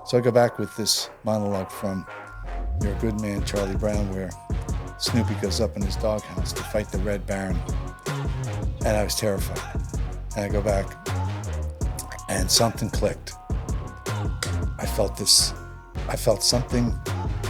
So I go back with this monologue from Your Good Man, Charlie Brown, where Snoopy goes up in his doghouse to fight the Red Baron. And I was terrified. And I go back, and something clicked. I felt something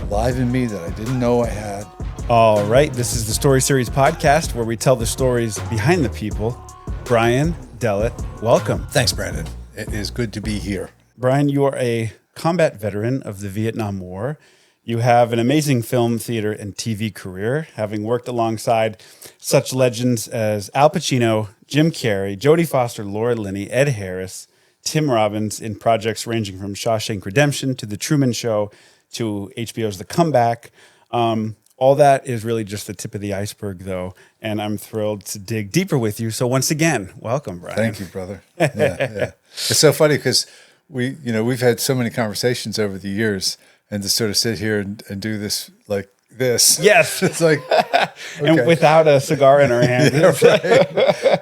alive in me that I didn't know I had. All right, this is the Story Series podcast where we tell the stories behind the people. Brian, Delate, welcome. Thanks, Brandon. It is good to be here. Brian, you are a combat veteran of the Vietnam War. You have an amazing film, theater, and TV career, having worked alongside such legends as Al Pacino, Jim Carrey, Jodie Foster, Laura Linney, Ed Harris, Tim Robbins in projects ranging from Shawshank Redemption to The Truman Show to HBO's The Comeback. All that is really just the tip of the iceberg, though, and I'm thrilled to dig deeper with you. So once again, welcome, Brian. Thank you, brother. Yeah. It's so funny because we've had so many conversations over the years, and to sort of sit here and do this like this. Yes, it's like, okay. And without a cigar in our hand.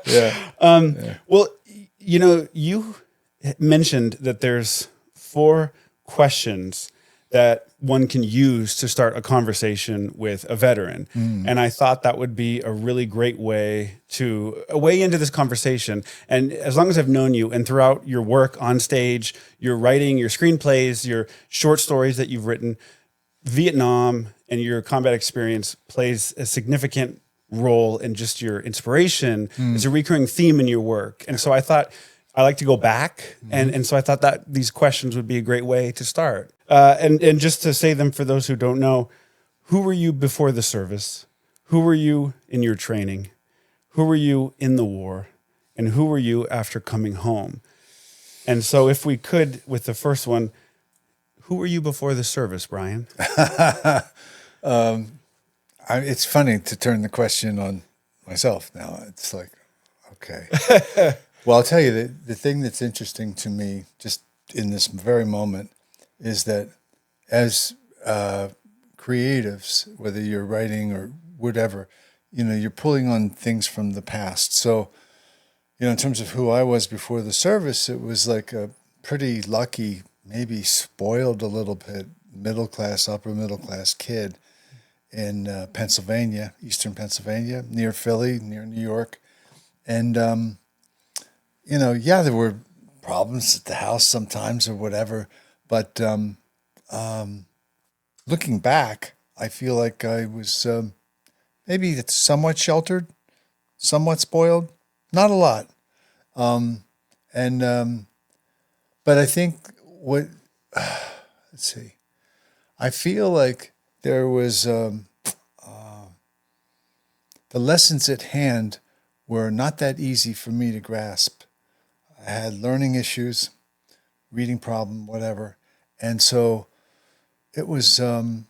Yeah, right. Well, you mentioned that there's 4 questions that one can use to start a conversation with a veteran. And I thought that would be a really great way into this conversation. And as long as I've known you and throughout your work on stage, your writing, your screenplays, your short stories that you've written, Vietnam and your combat experience plays a significant role in just your inspiration. It's a recurring theme in your work. And so I thought I like to go back. And so I thought that these questions would be a great way to start. And just to say them for those who don't know, who were you before the service? Who were you in your training? Who were you in the war? And who were you after coming home? And so if we could, with the first one, who were you before the service, Brian? It's funny to turn the question on myself now. It's like, okay. Well, I'll tell you, the thing that's interesting to me just in this very moment is that as creatives, whether you're writing or whatever, you're pulling on things from the past. So, in terms of who I was before the service, it was like a pretty lucky, maybe spoiled a little bit, upper middle class kid in Pennsylvania, eastern Pennsylvania, near Philly, near New York. And, there were problems at the house sometimes or whatever. But looking back, I feel like I was maybe somewhat sheltered, somewhat spoiled, not a lot. But I think let's see, I feel like there was the lessons at hand were not that easy for me to grasp. I had learning issues, reading problem, whatever. And so it was a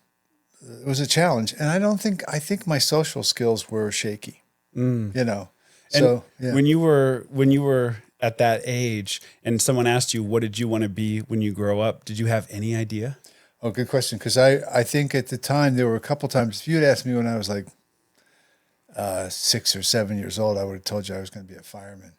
challenge. And I think my social skills were shaky, So yeah. When you were at that age and someone asked you, what did you want to be when you grow up? Did you have any idea? Oh, good question. Because I think at the time, there were a couple times, if you had asked me when I was like 6 or 7 years old, I would have told you I was going to be a fireman.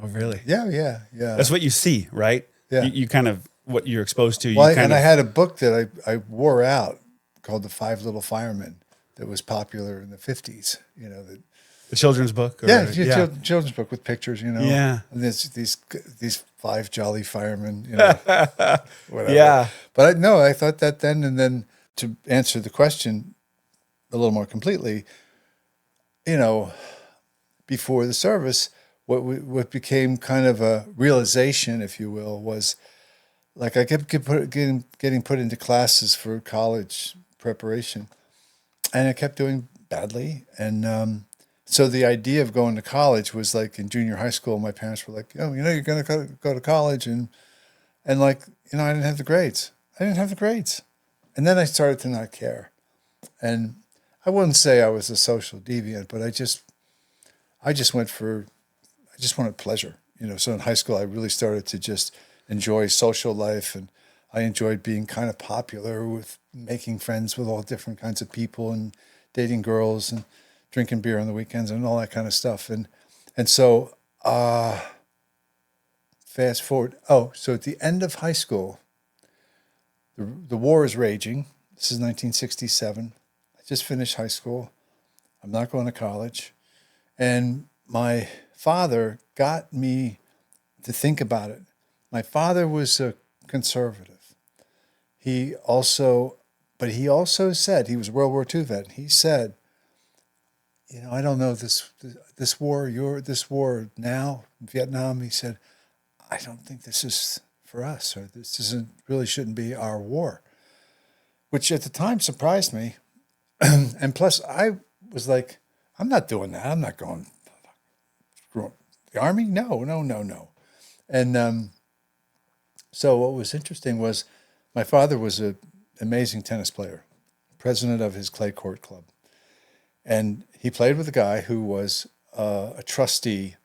Oh, really? Yeah. That's what you see, right? Yeah. You kind of, what you're exposed to. Well, I had a book that I wore out called The 5 Little Firemen that was popular in the 50s, the children's book? Children's book with pictures, Yeah. And there's these 5 jolly firemen, whatever. Yeah. But I thought that then, and then to answer the question a little more completely, before the service, what became kind of a realization, if you will, was like I kept getting put into classes for college preparation, and I kept doing badly. And so the idea of going to college was like in junior high school, my parents were like, you're going to go to college. And like, I didn't have the grades. And then I started to not care. And I wouldn't say I was a social deviant, but I just wanted pleasure, So in high school, I really started to just enjoy social life, and I enjoyed being kind of popular with making friends with all different kinds of people and dating girls and drinking beer on the weekends and all that kind of stuff. And so fast forward. So at the end of high school, the war is raging. This is 1967. I just finished high school. I'm not going to college. And my father got me to think about it. My father was a conservative. He also said, he was a World War II vet. He said, I don't know this war now, Vietnam. He said, I don't think this is for us, or this really shouldn't be our war, which at the time surprised me. And plus, I was like, I'm not doing that. I'm not going the Army. No. And so what was interesting was my father was an amazing tennis player, president of his clay court club. And he played with a guy who was a trustee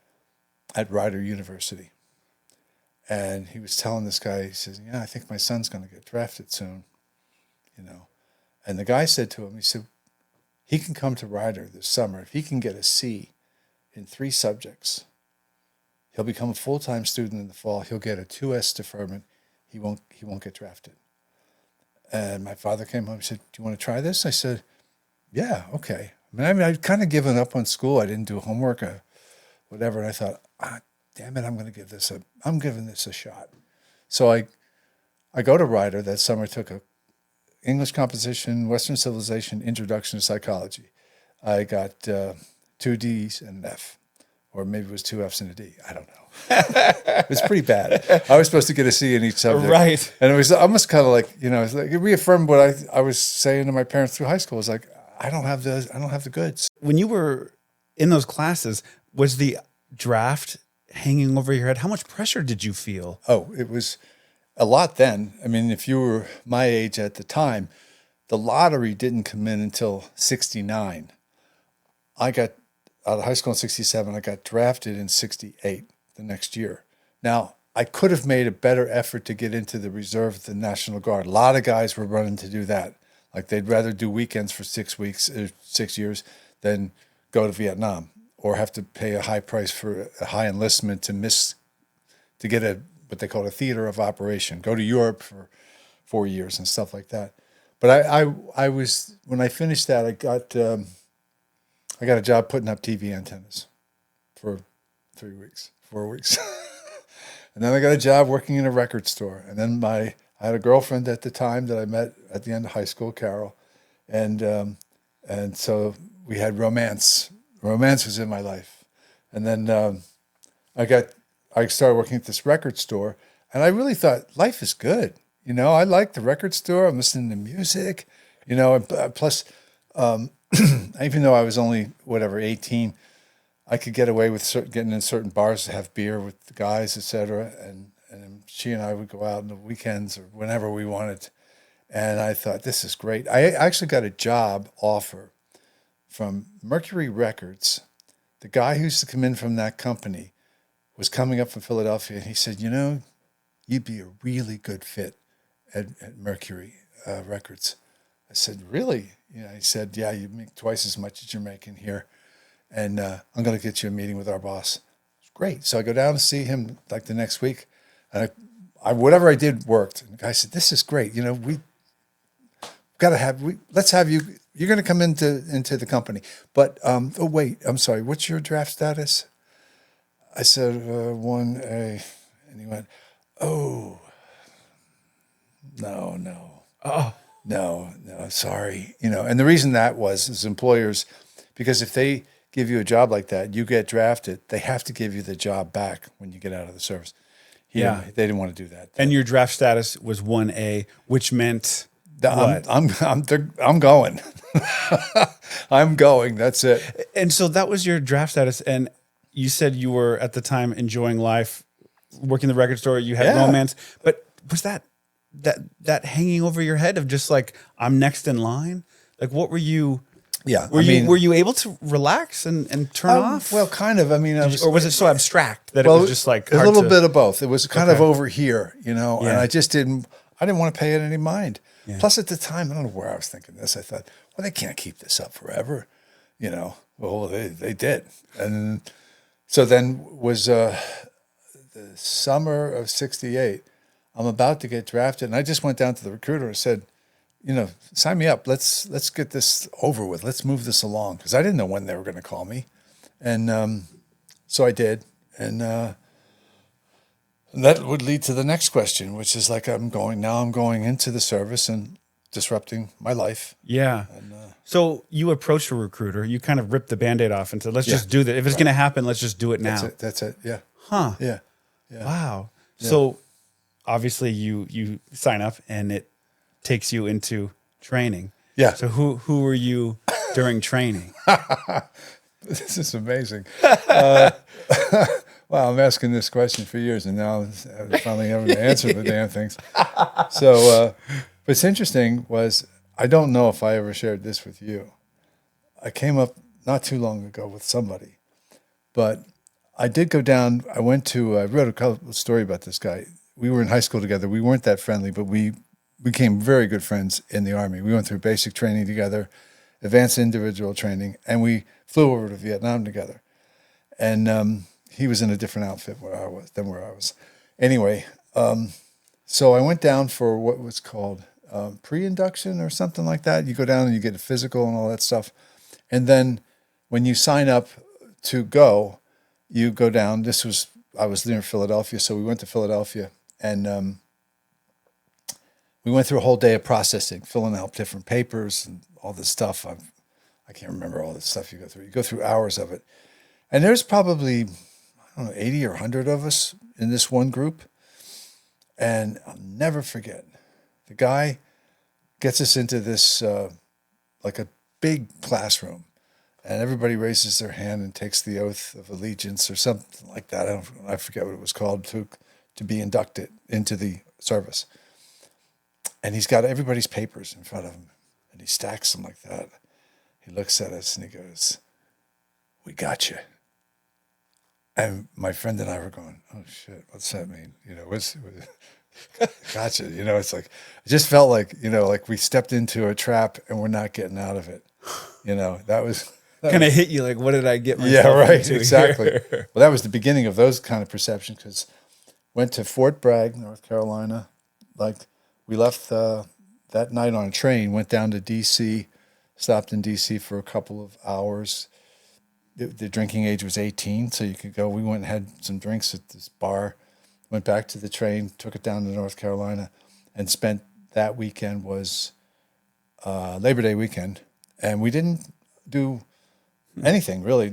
at Rider University. And he was telling this guy, he says, I think my son's going to get drafted soon, And the guy said to him, he said, he can come to Rider this summer. If he can get a C in 3 subjects, he'll become a full-time student in the fall. He'll get a 2S deferment. He won't get drafted. And my father came home and said, do you want to try this? I said, yeah, okay. I'd kind of given up on school. I didn't do homework or whatever. And I thought, damn it, I'm giving this a shot. So I go to Rider that summer, took a English composition, Western civilization, introduction to psychology. I got 2 D's and an F, or maybe it was 2 F's and a D. I don't know. It was pretty bad. I was supposed to get a C in each subject. Right. And it was almost kind of like, it reaffirmed what I was saying to my parents through high school. It was like, I don't have the goods. When you were in those classes, was the draft hanging over your head? How much pressure did you feel? Oh, it was a lot then. If you were my age at the time, the lottery didn't come in until 69. I got out of high school in 67. I got drafted in 68 the next year. Now, I could have made a better effort to get into the reserve of the National Guard. A lot of guys were running to do that. Like they'd rather do weekends for 6 years than go to Vietnam or have to pay a high price for a high enlistment to get what they call a theater of operation, go to Europe for 4 years and stuff like that. But I was, when I finished that, I got a job putting up TV antennas for 4 weeks. And then I got a job working in a record store. And then I had a girlfriend at the time that I met at the end of high school, Carol. And so we had romance. Romance was in my life. And then I started working at this record store, and I really thought life is good. I like the record store. I'm listening to music, and plus, even though I was only 18, I could get away with getting in certain bars to have beer with the guys, etc. And she and I would go out on the weekends or whenever we wanted. And I thought, this is great. I actually got a job offer from Mercury Records. The guy who used to come in from that company was coming up from Philadelphia, and he said, you'd be a really good fit at Mercury Records. I said, really? He said, yeah, you make twice as much as you're making here, and I'm going to get you a meeting with our boss. Great. So I go down to see him like the next week, and whatever I did worked. And the guy said, this is great. Let's have you. You're going to come into the company, but oh wait, I'm sorry. What's your draft status? I said 1A, and he went, oh, no, sorry. And the reason that was is employers, because if they give you a job like that, you get drafted, they have to give you the job back when you get out of the service. They didn't want to do that. And your draft status was 1A, which meant what? I'm going. I'm going. That's it. And so that was your draft status, and you said you were at the time enjoying life, working the record store. You had romance, but was that hanging over your head of just like, I'm next in line? Like, what were you? Yeah, were you able to relax and turn off? Well, kind of. Or was it so abstract that it was just like a little bit of both? It was kind of over here, and I just didn't want to pay it any mind. Yeah. Plus, at the time, I don't know where I was thinking this. I thought, well, they can't keep this up forever, Well, they did, and so then was the summer of '68. I'm about to get drafted. And I just went down to the recruiter and said, sign me up. Let's get this over with. Let's move this along. Because I didn't know when they were going to call me. And so I did. And that would lead to the next question, which is like, I'm going into the service and disrupting my life. Yeah. So you approached a recruiter, you kind of ripped the Band-Aid off and said, let's just do that. If it's going to happen, let's just do it now. That's it. Yeah. Huh. Yeah. Wow. Yeah. So obviously you sign up and it takes you into training. Yeah. So who were you during training? This is amazing. Wow, I'm asking this question for years, and now I'm finally having to answer the damn things. So what's interesting was, I don't know if I ever shared this with you. I came up not too long ago with somebody, but I did go down. I wrote a story about this guy. We were in high school together. We weren't that friendly, but we became very good friends in the Army. We went through basic training together, advanced individual training, and we flew over to Vietnam together. And he was in a different outfit than where I was. Anyway, so I went down for what was called pre-induction or something like that. You go down and you get a physical and all that stuff. And then when you sign up to go, you go down. I was near Philadelphia, so we went to Philadelphia, and we went through a whole day of processing, filling out different papers and all this stuff. I can't remember all this stuff you go through. You go through hours of it. And there's probably, 80 or 100 of us in this one group. And I'll never forget, the guy gets us into this, like a big classroom. And everybody raises their hand and takes the oath of allegiance or something like that. I forget what it was called, to be inducted into the service. And he's got everybody's papers in front of him. And he stacks them like that. He looks at us and he goes, "We got you." And my friend and I were going, "Oh shit, what's that mean?" Gotcha. It's like, it just felt like, like we stepped into a trap and we're not getting out of it. That was kind of hit you like, what did I get myself yeah, right, into exactly. here? Well, that was the beginning of those kind of perceptions, because went to Fort Bragg, North Carolina. Like, we left that night on a train, went down to D.C., stopped in D.C. for a couple of hours. The drinking age was 18, so you could go. We went and had some drinks at this bar, went back to the train, took it down to North Carolina, and spent that weekend was Labor Day weekend. And we didn't do anything, really.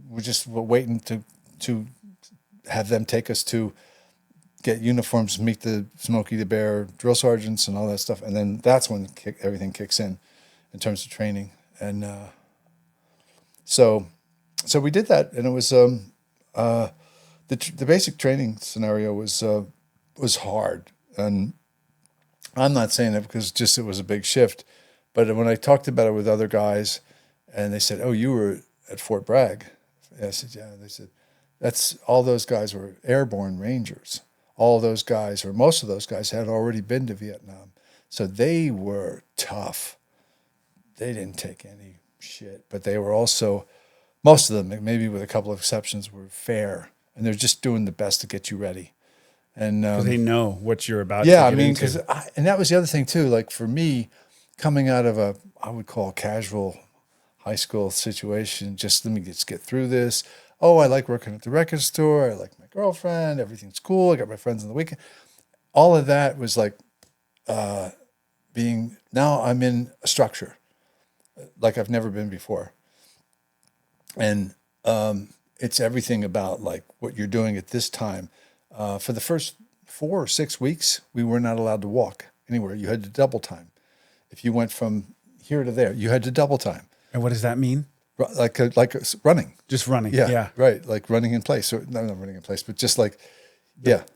We just were waiting to have them take us to get uniforms, meet the Smokey the Bear drill sergeants and all that stuff. And then that's when everything kicks in terms of training. And so we did that, and it was the basic training scenario was hard. And I'm not saying that because just it was a big shift, but when I talked about it with other guys, and they said, "Oh, you were at Fort Bragg?" I said, "Yeah." They said, "That's all those guys were airborne Rangers. All those guys, or most of those guys, had already been to Vietnam, so they were tough. They didn't take any shit, but they were also." Most of them, maybe with a couple of exceptions, were fair, and they're just doing the best to get you ready. And they know what you're about. Yeah, to get into. and that was the other thing too. Like for me, coming out of I would call casual high school situation, just let me just get through this. Oh, I like working at the record store. I like my girlfriend. Everything's cool. I got my friends on the weekend. All of that was like now I'm in a structure like I've never been before. And it's everything about like what you're doing at this time. For the first 4 or 6 weeks, we were not allowed to walk anywhere. You had to double time. If you went from here to there, you had to double time. And what does that mean? Like running. Just running. Yeah, right. Like running in place. Or not running in place, but just like,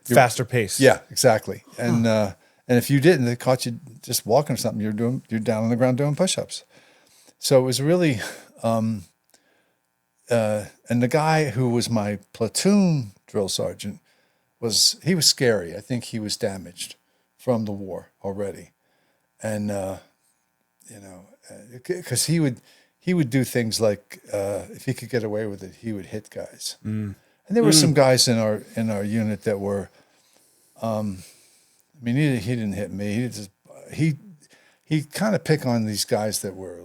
faster pace. Yeah, exactly. And if you didn't, they caught you just walking or something. You're down on the ground doing push-ups. So it was really. And the guy who was my platoon drill sergeant was scary. I think he was damaged from the war already. And, because he would do things like, if he could get away with it, he would hit guys. And there were some guys in our unit that were, I mean, he didn't hit me. He kind of pick on these guys that were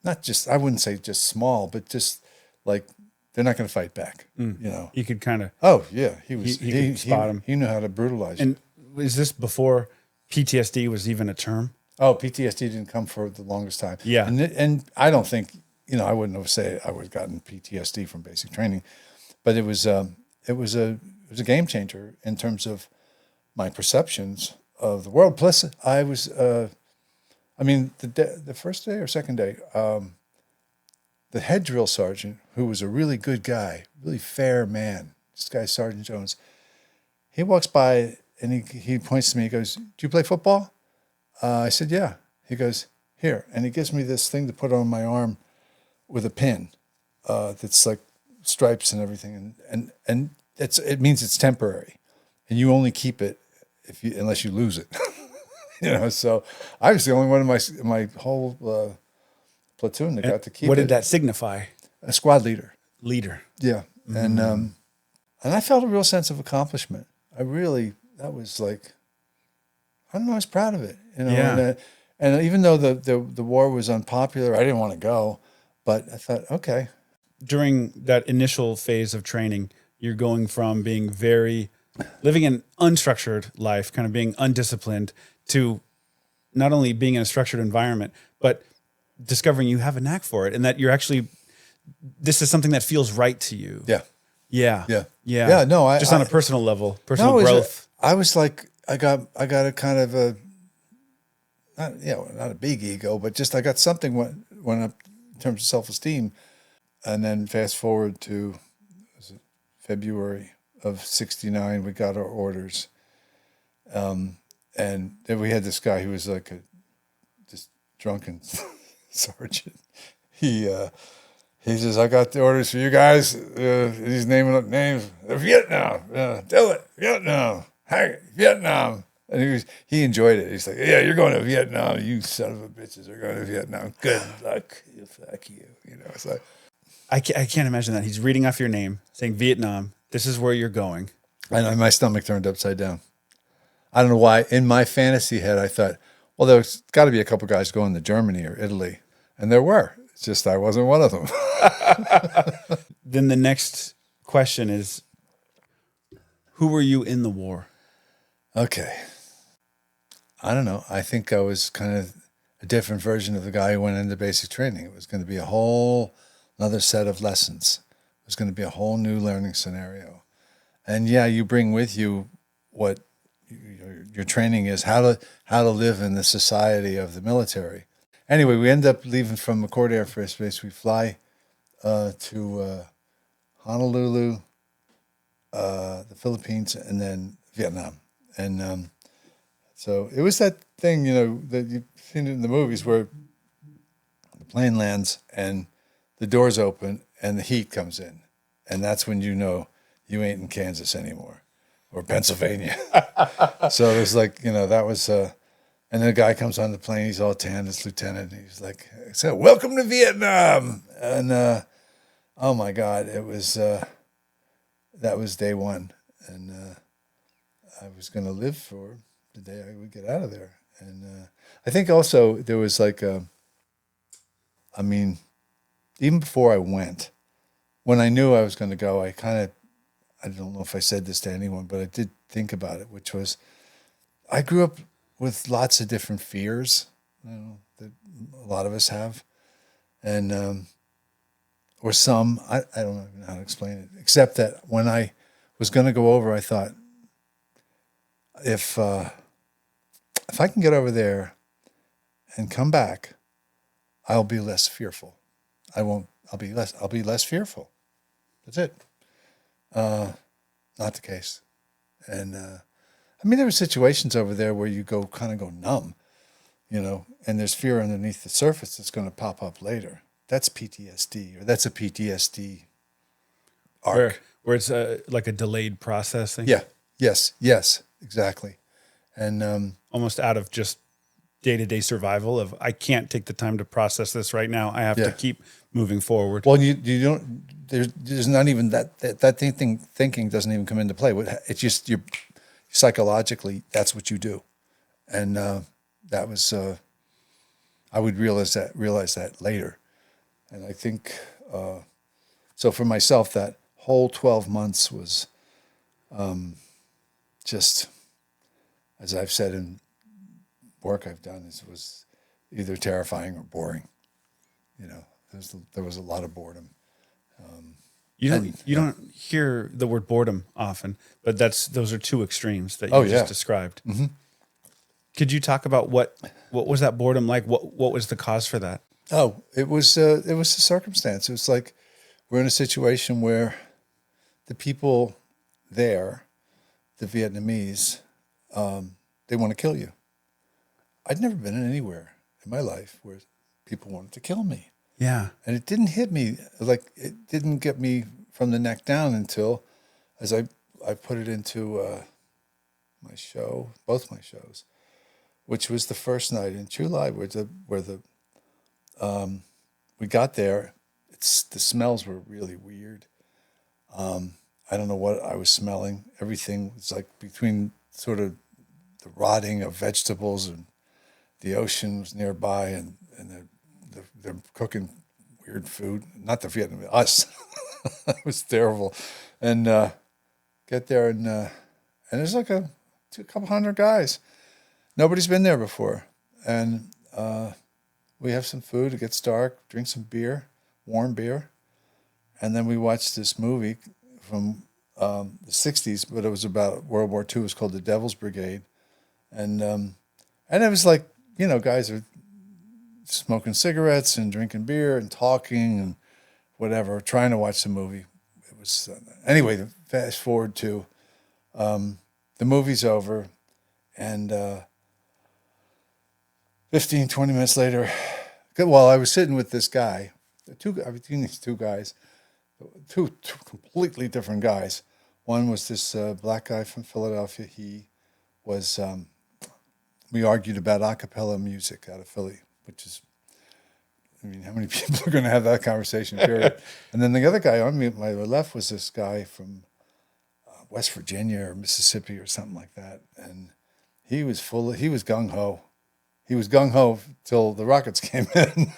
not just, I wouldn't say just small, but just like they're not going to fight back. You could kind of. Oh yeah, he could spot him. He knew how to brutalize. And is this before PTSD was even a term? Oh, PTSD didn't come for the longest time. Yeah, and I don't think I wouldn't have said I would have gotten PTSD from basic training, but it was a game changer in terms of my perceptions of the world. Plus, I was, the first day or second day, the head drill sergeant, who was a really good guy, really fair man, this guy Sergeant Jones, he walks by and he points to me. He goes, "Do you play football?" I said, "Yeah." He goes, "Here," and he gives me this thing to put on my arm with a pin that's like stripes and everything, and it means it's temporary, and you only keep it unless you lose it. So I was the only one in my whole platoon that got to keep it. What did that signify? A squad leader. Leader. Yeah, and I felt a real sense of accomplishment. That was like, I don't know, I was proud of it. Yeah. And even though the war was unpopular, I didn't want to go, but I thought, okay. During that initial phase of training, you're going from being living an unstructured life, kind of being undisciplined, to not only being in a structured environment, but discovering you have a knack for it, and that this is something that feels right to you. Yeah. Yeah. Yeah. Yeah. Yeah. No, just on a personal level, personal growth. I was like, I got a kind of not a big ego, but just I got something went up in terms of self-esteem. And then fast forward to February of '69, we got our orders. And then we had this guy who was like just drunken sergeant. He says, "I got the orders for you guys." He's naming up names. Vietnam, Delate, Vietnam, Vietnam. And he enjoyed it. He's like, "Yeah, you're going to Vietnam. You son of a bitches are going to Vietnam. Good luck. Fuck you." It's like, I can't imagine that. He's reading off your name, saying Vietnam. This is where you're going. And my stomach turned upside down. I don't know why. In my fantasy head, I thought, well, there's got to be a couple guys going to Germany or Italy. And there were. It's just I wasn't one of them. Then the next question is, who were you in the war? Okay. I don't know. I think I was kind of a different version of the guy who went into basic training. It was going to be a whole another set of lessons. It was going to be a whole new learning scenario. And yeah, you bring with you what your training is, how to live in the society of the military. Anyway, we end up leaving from McCord Air Force Base. We fly to Honolulu, the Philippines, and then Vietnam. And so it was that thing, that you've seen in the movies where the plane lands and the doors open and the heat comes in. And that's when you know you ain't in Kansas anymore or Pennsylvania. So there's like, that was, and then a guy comes on the plane, he's all tan, this lieutenant, and he's like, "So welcome to Vietnam." And oh my God, it was, that was day one. And I was going to live for the day I would get out of there. And I think also there was like, even before I went, when I knew I was going to go, I don't know if I said this to anyone, but I did think about it, which was, I grew up with lots of different fears, that a lot of us have. And, or some, I don't even know how to explain it, except that when I was going to go over, I thought, if I can get over there and come back, I'll be less fearful. I'll be less fearful. That's it. Not the case. And there were situations over there where you go numb, and there's fear underneath the surface that's going to pop up later. That's PTSD, or that's a PTSD arc. Where it's like a delayed processing. Yeah. Yes. Exactly. And almost out of just day-to-day survival of, I can't take the time to process this right now. I have to keep moving forward. Well, you don't. There's not even that thinking doesn't even come into play. It's just you're psychologically, that's what you do, and that was I would realize that later, and I think so for myself that whole 12 months was just, as I've said in work I've done, it was either terrifying or boring. There was a lot of boredom. You don't hear the word boredom often, but those are two extremes that you just described. Mm-hmm. Could you talk about what was that boredom like? What was the cause for that? Oh, it was the circumstance. It was like we're in a situation where the people there, the Vietnamese, they want to kill you. I'd never been anywhere in my life where people wanted to kill me. Yeah. And it didn't hit me, like it didn't get me from the neck down until, as I put it into my show, both my shows, which was the first night in July where we got there. The smells were really weird. I don't know what I was smelling. Everything was like between sort of the rotting of vegetables and the ocean was nearby, and they're cooking weird food. Not the Vietnamese, us. It was terrible. And get there, and there's like a couple hundred guys. Nobody's been there before. And we have some food. It gets dark. Drink some beer, warm beer. And then we watched this movie from the 60s, but it was about World War II. It was called The Devil's Brigade. And it was like, guys are smoking cigarettes and drinking beer and talking and whatever, trying to watch the movie. It was anyway. Fast forward to the movie's over, and 15, 20 minutes later, while I was sitting with this guy, these two guys, two completely different guys. One was this black guy from Philadelphia. He was. We argued about a cappella music out of Philly, which is, how many people are going to have that conversation, period? And then the other guy on my left was this guy from West Virginia or Mississippi or something like that. And he was gung-ho. He was gung-ho till the rockets came in.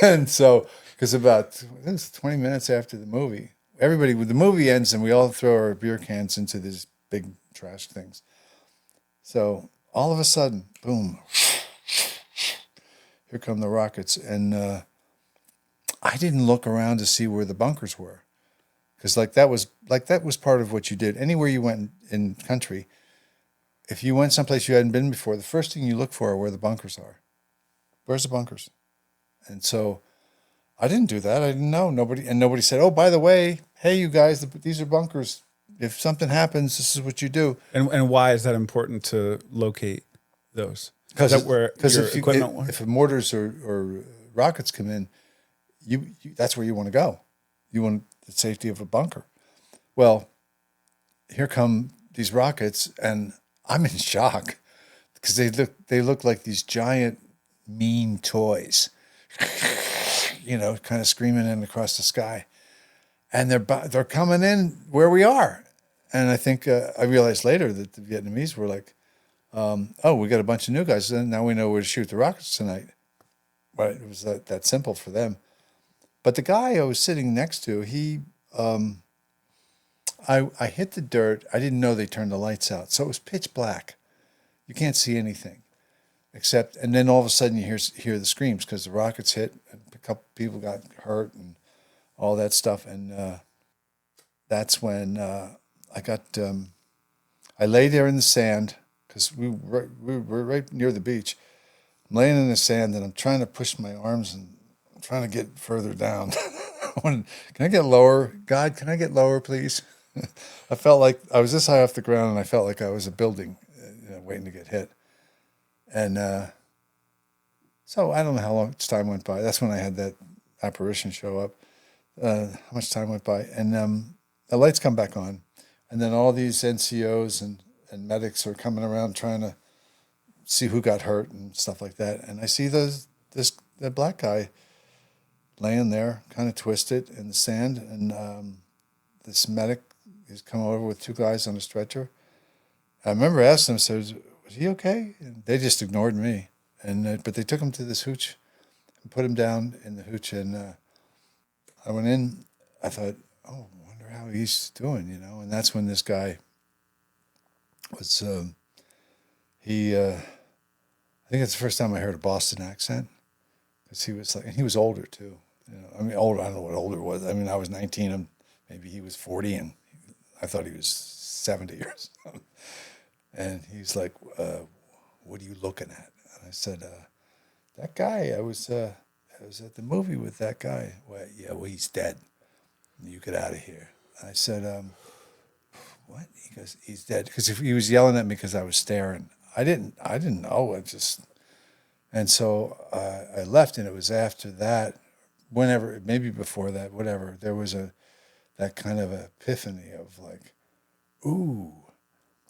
And so, because it was 20 minutes after the movie, the movie ends and we all throw our beer cans into these big trash things. So all of a sudden, boom, here come the rockets. And I didn't look around to see where the bunkers were. Because that was part of what you did. Anywhere you went in country, if you went someplace you hadn't been before, the first thing you look for are where the bunkers are. Where's the bunkers? And so I didn't do that. I didn't know. Nobody said, oh, by the way, hey, you guys, these are bunkers. If something happens, this is what you do. And why is that important to locate those? Because if mortars or rockets come in, you that's where you want to go. You want the safety of a bunker. Well, here come these rockets, and I'm in shock because they look like these giant, mean toys, kind of screaming in across the sky, and they're coming in where we are. And I think I realized later that the Vietnamese were like, "Oh, we got a bunch of new guys, and now we know where to shoot the rockets tonight." But it was that simple for them. But the guy I was sitting next to, I hit the dirt. I didn't know they turned the lights out, so it was pitch black. You can't see anything, and then all of a sudden you hear the screams because the rockets hit, and a couple people got hurt and all that stuff. And that's when I lay there in the sand because we were right near the beach. I'm laying in the sand and I'm trying to push my arms and I'm trying to get further down. Can I get lower? God, can I get lower, please? I felt like I was this high off the ground and I felt like I was a building waiting to get hit. And so I don't know how much time went by. That's when I had that apparition show up. How much time went by? And the lights come back on. And then all these NCOs and medics are coming around trying to see who got hurt and stuff like that. And I see that black guy laying there, kind of twisted in the sand, and this medic is coming over with 2 guys on a stretcher. I remember asking them, so was he okay? And they just ignored me. But they took him to this hooch and put him down in the hooch. And I went in. I thought, oh, I wonder how he's doing, And that's when this guy was. I think it's the first time I heard a Boston accent, because he was like, and he was older too. I mean, older. I don't know what older was. I mean, I was 19, and maybe he was 40, and I thought he was 70 or something. And he's like, "What are you looking at?" And I said, "That guy. I was at the movie with that guy." Well, yeah, well, he's dead. You get out of here. I said, "What?" He goes, "He's dead." Because he was yelling at me because I was staring. I didn't know. And so I left, and it was after that, whenever, maybe before that, whatever. There was that kind of epiphany of like, ooh,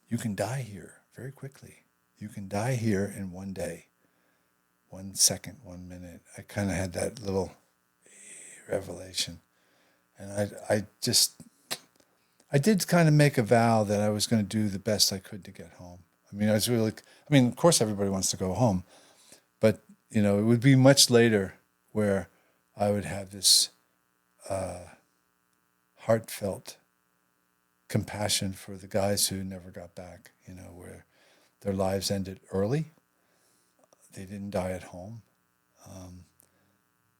you can die here very quickly. You can die here in one day, 1 second, 1 minute. I kind of had that little revelation, and I did kind of make a vow that I was going to do the best I could to get home. I mean, of course everybody wants to go home, but, it would be much later where I would have this heartfelt compassion for the guys who never got back, where their lives ended early. They didn't die at home.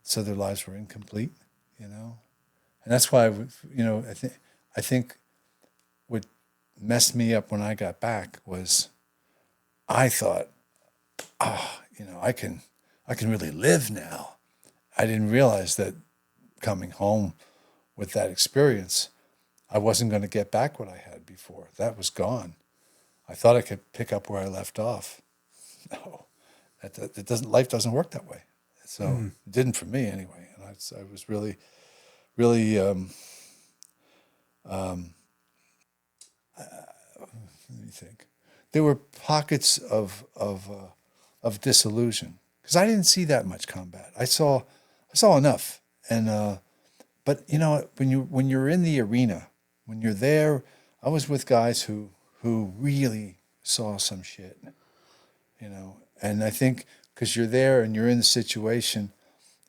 So their lives were incomplete, And that's why, I think what messed me up when I got back was I thought, I can really live now. I didn't realize that coming home with that experience, I wasn't going to get back what I had before. That was gone. I thought I could pick up where I left off. No, it doesn't. Life doesn't work that way. So it didn't for me anyway. And I was really, really. Let me think. There were pockets of disillusion, because I didn't see that much combat. I saw enough, and but when you're in the arena, when you're there, I was with guys who really saw some shit, and I think because you're there and you're in the situation,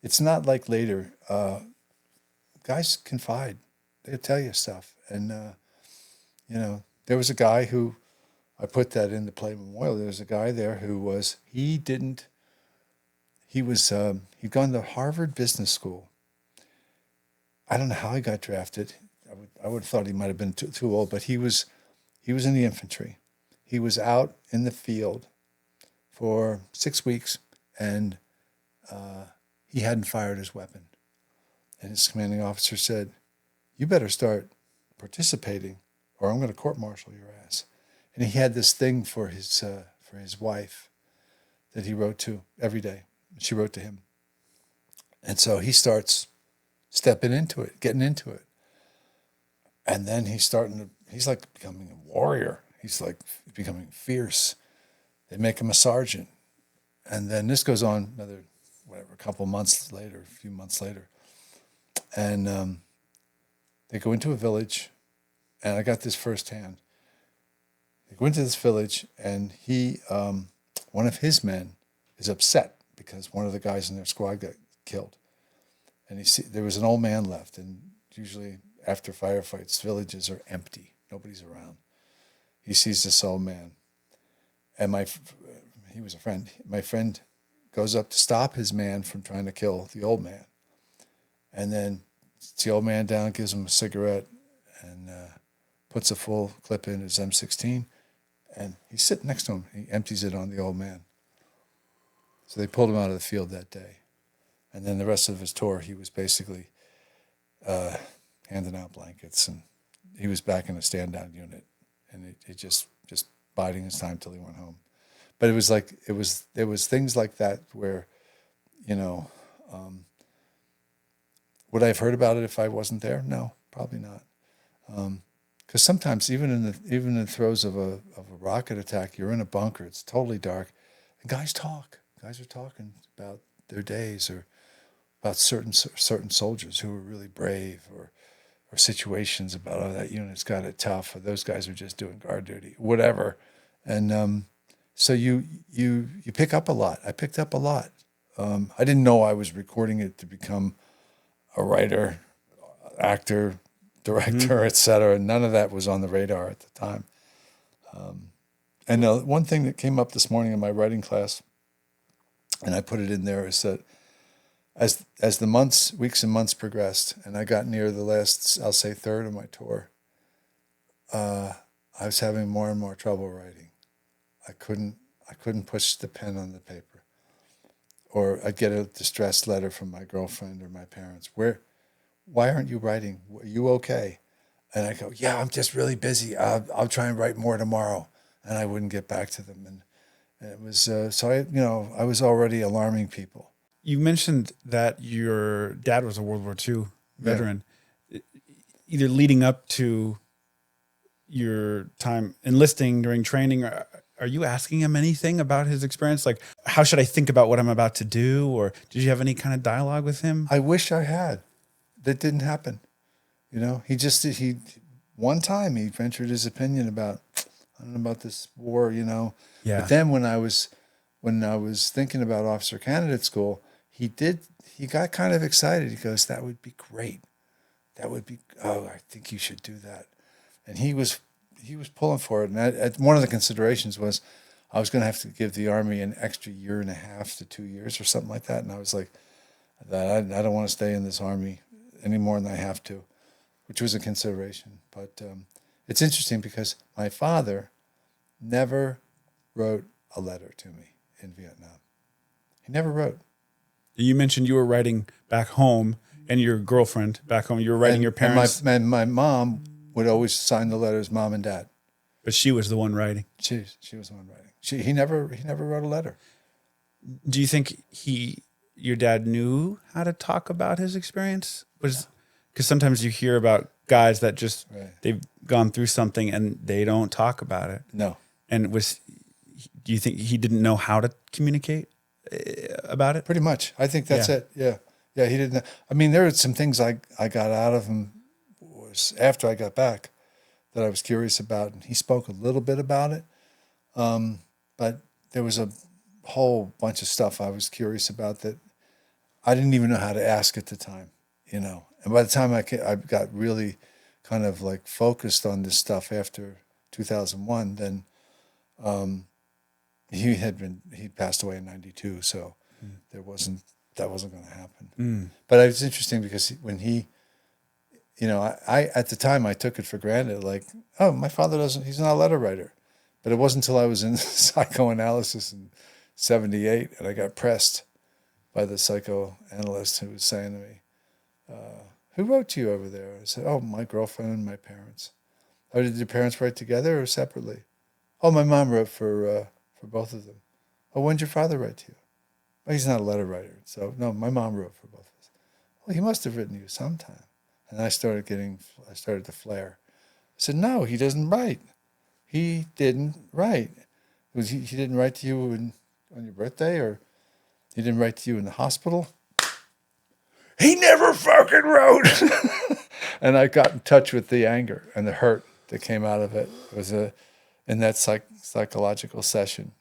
it's not like later. Guys confide, they'll tell you stuff, and there was a guy who. I put that in the play memorial. There was a guy there who he'd gone to Harvard Business School. I don't know how he got drafted. I would have thought he might have been too old, but he was in the infantry. He was out in the field for 6 weeks, and he hadn't fired his weapon. And his commanding officer said, "You better start participating, or I'm going to court-martial your ass." And he had this thing for his wife that he wrote to every day. She wrote to him. And so he starts stepping into it, getting into it. And then he's like becoming a warrior. He's like becoming fierce. They make him a sergeant. And then this goes on another, a few months later. And they go into a village, and I got this firsthand. They go into this village, and one of his men is upset because one of the guys in their squad got killed. And there was an old man left, and usually after firefights, villages are empty. Nobody's around. He sees this old man, and he was a friend. My friend goes up to stop his man from trying to kill the old man, and then sits the old man down, gives him a cigarette, and puts a full clip in his M16. And he's sitting next to him. He empties it on the old man. So they pulled him out of the field that day. And then the rest of his tour, he was basically handing out blankets. And he was back in a stand-down unit. And it just biding his time till he went home. But it was like, there was things like that where, would I have heard about it if I wasn't there? No, probably not. Because sometimes, even in the throes of a rocket attack, you're in a bunker. It's totally dark, And guys talk. Guys are talking about their days or about certain soldiers who were really brave or situations about, oh, that unit's got it tough, or those guys are just doing guard duty, whatever. And so you pick up a lot. I picked up a lot. I didn't know I was recording it to become a writer, actor, director, etc. None of that was on the radar at the time. And one thing that came up this morning in my writing class, and I put it in there, is that as the weeks and months progressed, and I got near the last, I'll say, third of my tour, I was having more and more trouble writing. I couldn't push the pen on the paper, or I'd get a distressed letter from my girlfriend or my parents. Why aren't you writing? Are you okay? And I go, yeah, I'm just really busy. I'll try and write more tomorrow. And I wouldn't get back to them, and it was so I was already alarming people. You mentioned that your dad was a World War II veteran. Yeah. Either leading up to your time enlisting during training, are you asking him anything about his experience? Like, how should I think about what I'm about to do? Or did you have any kind of dialogue with him? I wish I had. That didn't happen. One time he ventured his opinion about, I don't know about this war, Yeah. But then when I was thinking about officer candidate school, he got kind of excited. He goes, that would be great. I think you should do that. And he was pulling for it. And one of the considerations was I was going to have to give the Army an extra 1.5 to 2 years or something like that. And I was like, I don't want to stay in this Army any more than I have to, which was a consideration. But it's interesting because my father never wrote a letter to me in Vietnam. He never wrote. You mentioned you were writing back home, and your girlfriend back home. You were writing your parents. And my mom would always sign the letters, Mom and Dad. But she was the one writing. She was the one writing. He never wrote a letter. Do you think your dad knew how to talk about his experience? Because sometimes you hear about guys that just they've gone through something and they don't talk about it. No. And do you think he didn't know how to communicate about it? Pretty much. I think that's it. Yeah. Yeah, he didn't. I mean, there were some things I got out of him was after I got back that I was curious about, and he spoke a little bit about it. But there was a whole bunch of stuff I was curious about that I didn't even know how to ask at the time, And by the time I got really kind of like focused on this stuff after 2001, then he passed away in 92, so that wasn't going to happen. But it was interesting because when he, I at the time I took it for granted, like, oh, my father he's not a letter writer. But it wasn't until I was in psychoanalysis in 78 and I got pressed by the psychoanalyst who was saying to me, who wrote to you over there? I said, oh, my girlfriend and my parents. Oh, did your parents write together or separately? Oh, my mom wrote for both of them. Oh, when did your father write to you? Well, he's not a letter writer. So, no, my mom wrote for both of us. Well, he must have written to you sometime. And I started to flare. I said, no, he doesn't write. He didn't write. He didn't write to you on your birthday, or he didn't write to you in the hospital? He never fucking wrote. And I got in touch with the anger and the hurt that came out of it. It was in that psychological session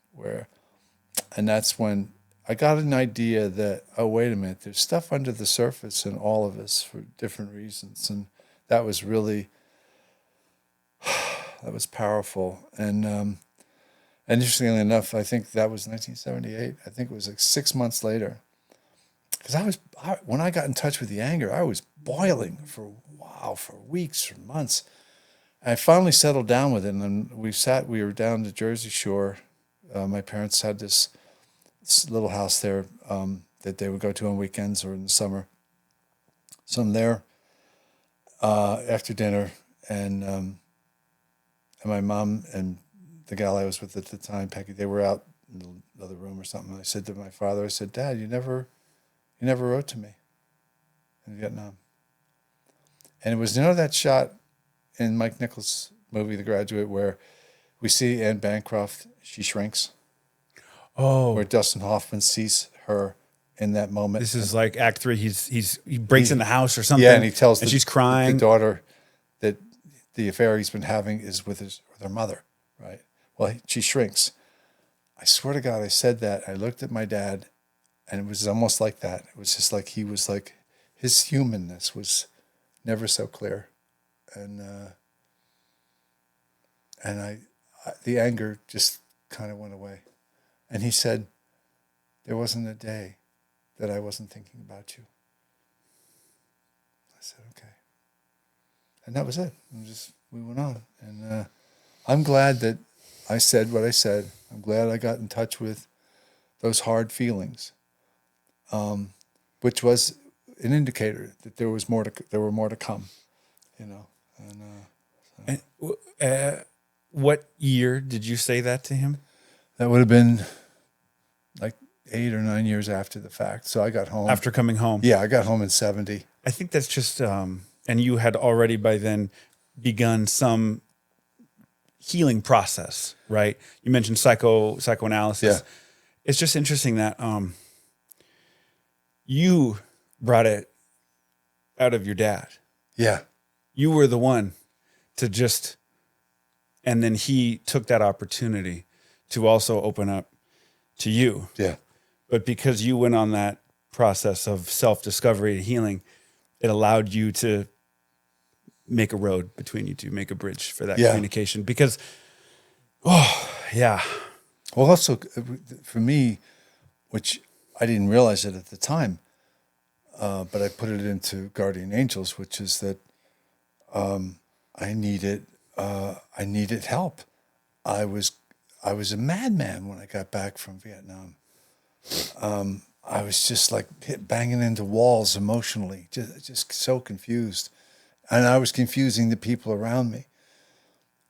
and that's when I got an idea that, oh, wait a minute, there's stuff under the surface in all of us for different reasons. And that was really, that was powerful. And interestingly enough, I think that was 1978. I think it was like 6 months later. Because when I got in touch with the anger, I was boiling for weeks, for months. And I finally settled down with it, and we were down the Jersey Shore. My parents had this little house there that they would go to on weekends or in the summer. So I'm there after dinner, and my mom and the gal I was with at the time, Peggy, they were out in the other room or something. I said to my father, I said, Dad, you never wrote to me in Vietnam. And it was, that shot in Mike Nichols' movie, The Graduate, where we see Anne Bancroft, she shrinks. Oh, where Dustin Hoffman sees her in that moment. this is like Act 3. He breaks in the house or something. Yeah, and he tells she's crying. the daughter that the affair he's been having is with her mother, right? Well, she shrinks. I swear to God, I said that. I looked at my dad, and it was almost like that. It was just like he was like, his humanness was never so clear, and the anger just kind of went away. And he said, "There wasn't a day that I wasn't thinking about you." I said, "Okay," and that was it. We went on, and I'm glad that I said what I said. I'm glad I got in touch with those hard feelings, which was an indicator that there were more to come, you know. And What year did you say that to him? that would have been like 8 or 9 years after the fact. So I got home After coming home? Yeah, I got home in 70. I think that's just, and you had already by then begun some healing process, right? You mentioned psychoanalysis. Yeah. It's just interesting that you brought it out of your dad. Yeah, You were the one to just, and then he took that opportunity to also open up to you. yeah, But because you went on that process of self-discovery and healing, it allowed you to make a road between you two, make a bridge for that communication. Because, yeah. Well, also for me, which I didn't realize it at the time, but I put it into Guardian Angels, which is that I needed help. I was a madman when I got back from Vietnam. I was just like banging into walls emotionally, just so confused, and I was confusing the people around me.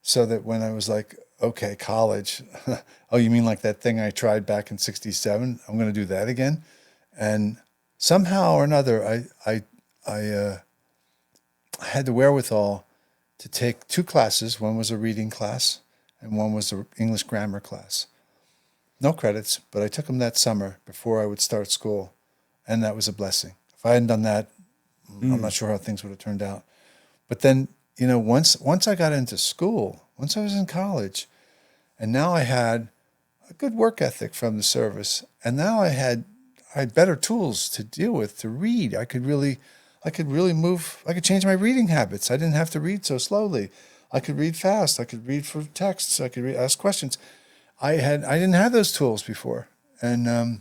So that when I was like, okay, college, oh, you mean like that thing I tried back in '67? I'm going to do that again, and somehow or another, I had the wherewithal to take 2 classes. One was a reading class, and one was an English grammar class. No credits, but I took them that summer before I would start school, and that was a blessing. If I hadn't done that, I'm not sure how things would have turned out. But then, you know, once I got into school, once I was in college, and now I had a good work ethic from the service, and now I had better tools to deal with, to read. I could really move. I could change my reading habits. I didn't have to read so slowly. I could read fast. I could read for texts. I could ask questions. I didn't have those tools before, and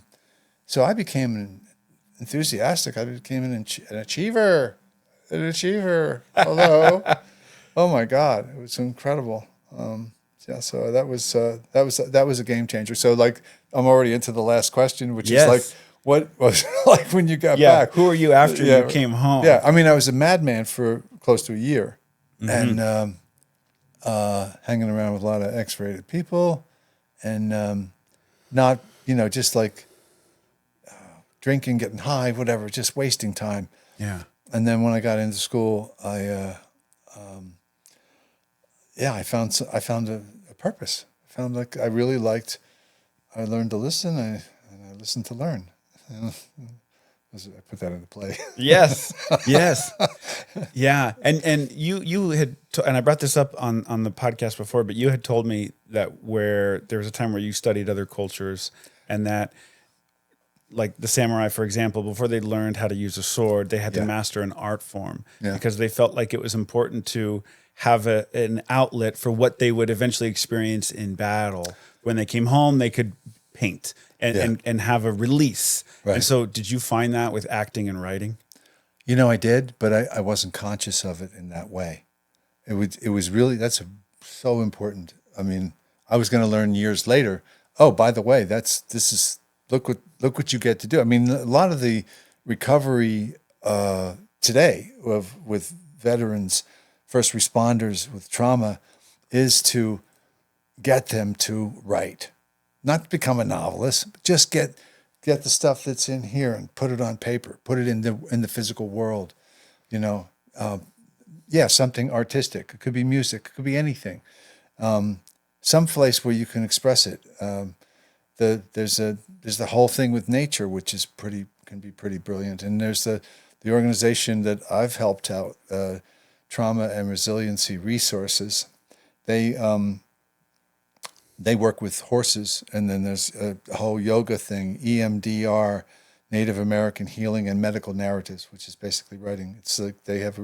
so I became enthusiastic. I became an achiever, Hello, oh my God, it was incredible. Yeah, so that was a game changer. So like, I'm already into the last question, which is like, what was it like when you got back? Who are you after you came home? Yeah, I mean, I was a madman for close to a year, and hanging around with a lot of X-rated people, and not, just like drinking, getting high, whatever, just wasting time. Yeah. And then when I got into school, I found a purpose. I found like I really liked. I learned to listen, and I listened to learn. I put that into play. Yes. Yeah. And you had, and I brought this up on the podcast before, but you had told me that where there was a time where you studied other cultures, and that, like the samurai, for example, before they learned how to use a sword, they had to master an art form because they felt like it was important to have an outlet for what they would eventually experience in battle. When they came home, they could paint and have a release. Right. And so did you find that with acting and writing? I did, but I wasn't conscious of it in that way. It was really, so important. I mean, I was going to learn years later, oh, by the way, look what you get to do. I mean, a lot of the recovery today with veterans, first responders with trauma, is to get them to write, not become a novelist, but just get the stuff that's in here and put it on paper, put it in the physical world, something artistic. It could be music, it could be anything, some place where you can express it. there's the whole thing with nature, which is can be pretty brilliant. And there's the organization that I've helped out, Trauma and Resiliency Resources. They work with horses, and then there's a whole yoga thing, EMDR, Native American Healing and Medical Narratives, which is basically writing. It's like they have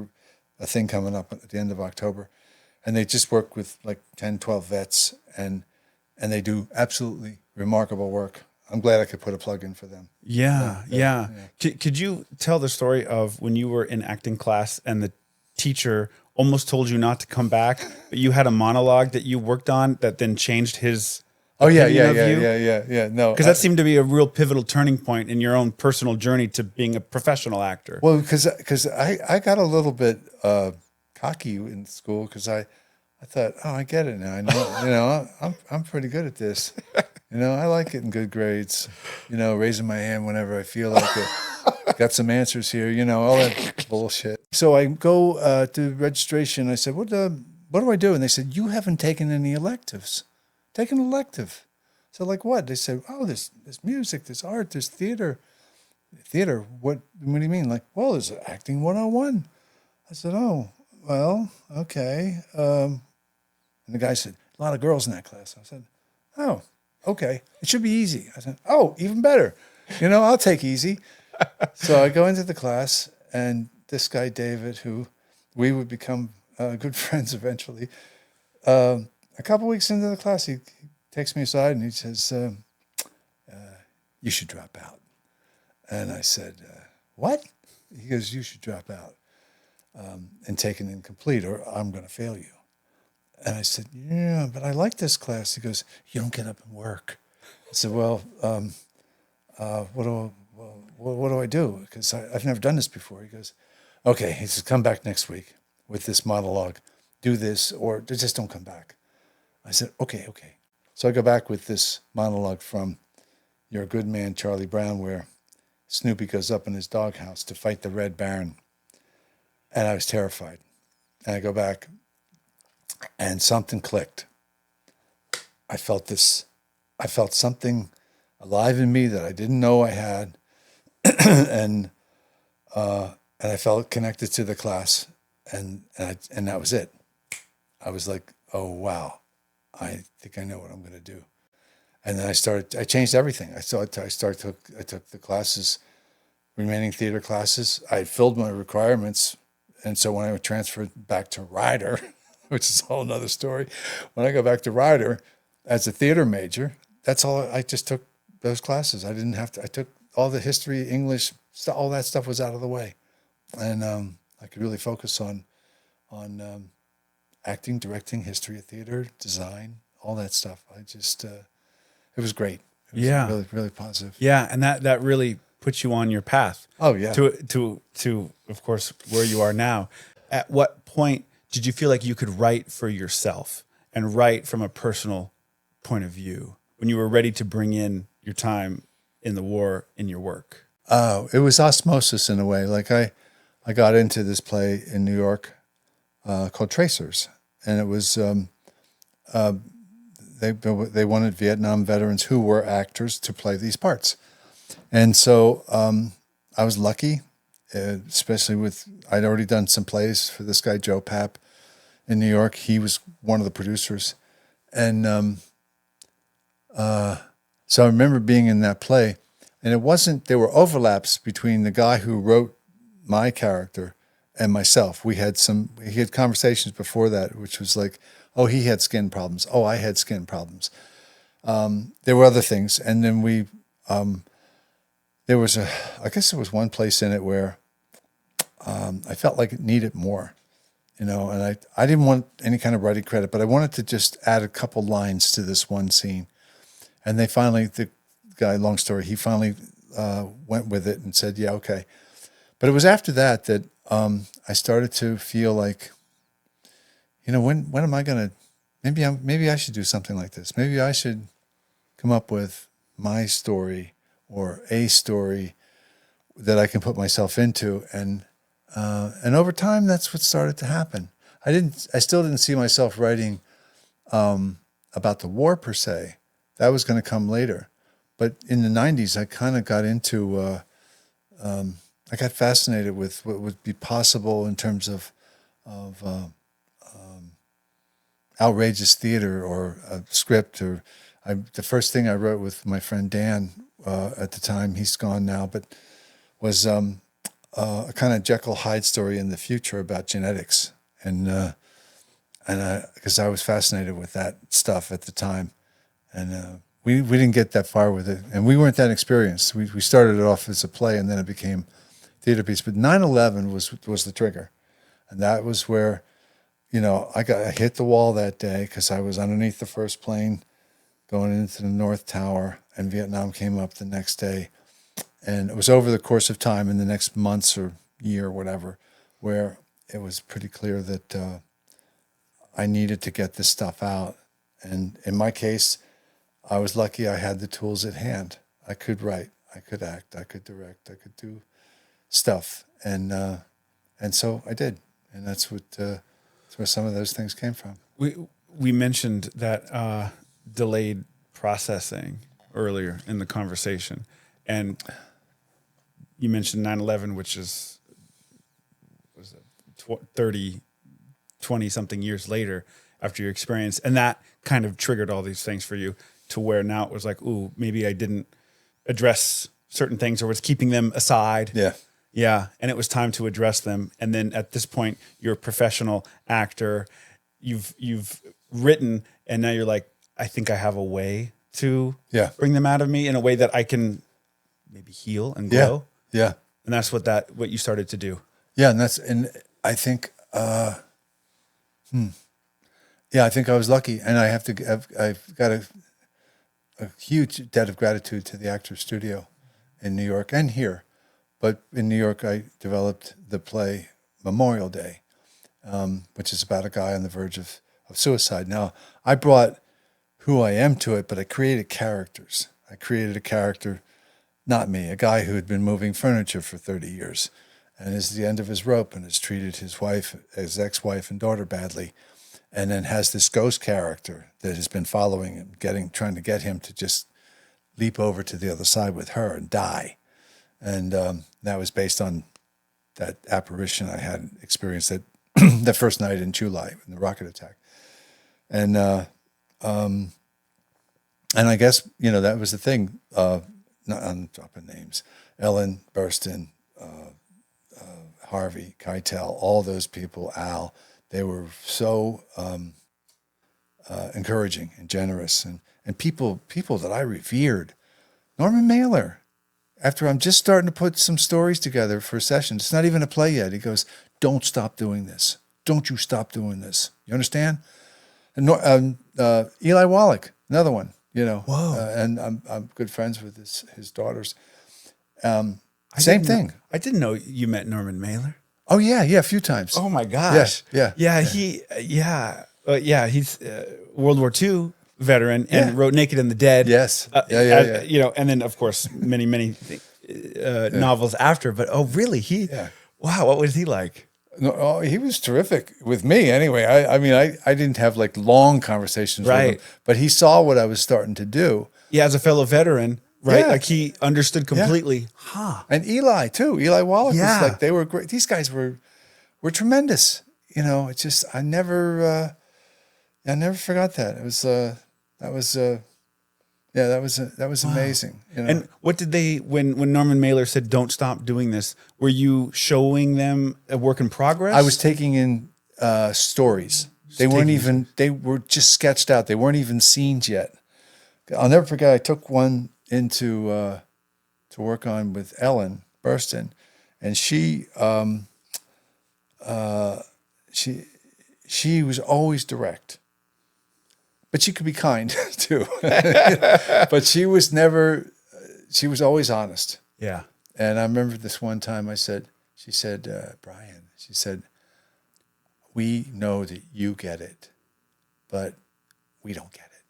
a thing coming up at the end of October, and they just work with like 10, 12 vets, and they do absolutely remarkable work. I'm glad I could put a plug in for them. Yeah. Could you tell the story of when you were in acting class and the teacher almost told you not to come back, but you had a monologue that you worked on that then changed his opinion of you? No, because that seemed to be a real pivotal turning point in your own personal journey to being a professional actor. Well, because I got a little bit cocky in school because I thought, oh, I get it now. I know, I'm pretty good at this. I like getting good grades. Raising my hand whenever I feel like it. Got some answers here. All that bullshit. So I go to registration. I said, what do I do? And they said, you haven't taken any electives. Take an elective. So like what? They said, oh, there's music, there's art, there's theater. Theater? What do you mean? Like, well, there's acting 101. I said, oh, well, okay. And the guy said, a lot of girls in that class. I said, oh, okay. It should be easy. I said, oh, even better. I'll take easy. So I go into the class, and this guy, David, who we would become good friends eventually, a couple weeks into the class, he takes me aside and he says, you should drop out. And I said, what? He goes, you should drop out and take an incomplete, or I'm going to fail you. And I said, yeah, but I like this class. He goes, you don't get up and work. I said, well, what do I do? Because I've never done this before. He goes, okay. He says, come back next week with this monologue. Do this, or just don't come back. I said, okay. So I go back with this monologue from You're a Good Man, Charlie Brown, where Snoopy goes up in his doghouse to fight the Red Baron. And I was terrified. And I go back, and something clicked. I felt something alive in me that I didn't know I had. and I felt connected to the class, and that was it. I was like, oh, wow. I think I know what I'm going to do. And then I changed everything. I took the classes, remaining theater classes. I filled my requirements. And so when I transferred back to Rider, which is a whole nother story, when I go back to Rider as a theater major, that's all. I just took those classes. I didn't have to, I took all the history, English, all that stuff was out of the way. And I could really focus on acting, directing, history of theater, design, all that stuff. It was great. It was really, really positive. Yeah, and that really puts you on your path. Oh yeah. To of course where you are now. At what point did you feel like you could write for yourself and write from a personal point of view when you were ready to bring in your time in the war in your work? Oh, it was osmosis in a way. Like I got into this play in New York called Tracers, and it was they wanted Vietnam veterans who were actors to play these parts, and so I was lucky, especially with I'd already done some plays for this guy Joe Papp in New York. He was one of the producers, and so I remember being in that play, and it wasn't. There were overlaps between the guy who wrote my character and myself. He had conversations before that, which was like, oh, he had skin problems. Oh, I had skin problems. There were other things. And then there was I guess there was one place in it where I felt like it needed more, and I didn't want any kind of writing credit, but I wanted to just add a couple lines to this one scene. And the guy, long story, he finally went with it and said, yeah, okay. But it was after that I started to feel like, when am I going to, maybe I should do something like this. Maybe I should come up with my story or a story that I can put myself into. And over time, that's what started to happen. I still didn't see myself writing about the war per se. That was going to come later. but in the 90s, I kind of got into, I got fascinated with what would be possible in terms of outrageous theater or a script. Or the first thing I wrote with my friend Dan at the time, he's gone now, but was a kind of Jekyll Hyde story in the future about genetics. And because I was fascinated with that stuff at the time. And we didn't get that far with it. And we weren't that experienced. We started it off as a play, and then it became theater piece. But 9/11 was the trigger. And that was where, I hit the wall that day because I was underneath the first plane going into the North Tower, and Vietnam came up the next day. And it was over the course of time in the next months or year or whatever, where it was pretty clear that I needed to get this stuff out. And in my case, I was lucky I had the tools at hand. I could write, I could act, I could direct, I could do stuff. And so I did. And that's where some of those things came from. We mentioned that delayed processing earlier in the conversation. And you mentioned 9/11, which is 20-something years later after your experience. And that kind of triggered all these things for you to where now it was like, ooh, maybe I didn't address certain things or was keeping them aside. Yeah. Yeah. And it was time to address them. And then at this point, you're a professional actor. You've written, and now you're like, I think I have a way to bring them out of me in a way that I can maybe heal and grow. Yeah. And that's what you started to do. Yeah. And I think, I think I was lucky, and I've got a huge debt of gratitude to the Actors Studio in New York and here. But in New York, I developed the play Memorial Day, which is about a guy on the verge of suicide. Now, I brought who I am to it, but I created characters. I created a character, not me, a guy who had been moving furniture for 30 years and is at the end of his rope and has treated his ex-wife and daughter badly, and then has this ghost character that has been following him, trying to get him to just leap over to the other side with her and die. And that was based on that apparition I had experienced the first night in July in the rocket attack. And I guess, that was the thing. I'm dropping names. Ellen Burstyn, Harvey Keitel, all those people, Al, they were so encouraging and generous, and people that I revered. Norman Mailer, after I'm just starting to put some stories together for a session, it's not even a play yet. He goes, "Don't stop doing this. Don't you stop doing this." You understand? And Eli Wallach, another one. Whoa. And I'm good friends with his daughters. Same thing. I didn't know you met Norman Mailer. Oh yeah, a few times. Oh my gosh. Yeah. He's World War II veteran and wrote Naked and the Dead. Yes. And then of course many novels after. But really, wow, what was he like? No, he was terrific with me. Anyway, I didn't have like long conversations with him, but he saw what I was starting to do. Yeah, as a fellow veteran. Right, Yeah. like he understood completely. And Eli too. Eli Wallach was like, they were great. These guys were tremendous. It's just I never forgot that. It was that was amazing. And what did they when Norman Mailer said, "Don't stop doing this"? Were you showing them a work in progress? I was taking in stories. They were just sketched out. They weren't even scenes yet. I'll never forget. I took one into to work on with Ellen Burstyn, and she was always direct, but she could be kind too. But she was always honest. Yeah. And I remember this one time she said, Brian, we know that you get it, but we don't get it.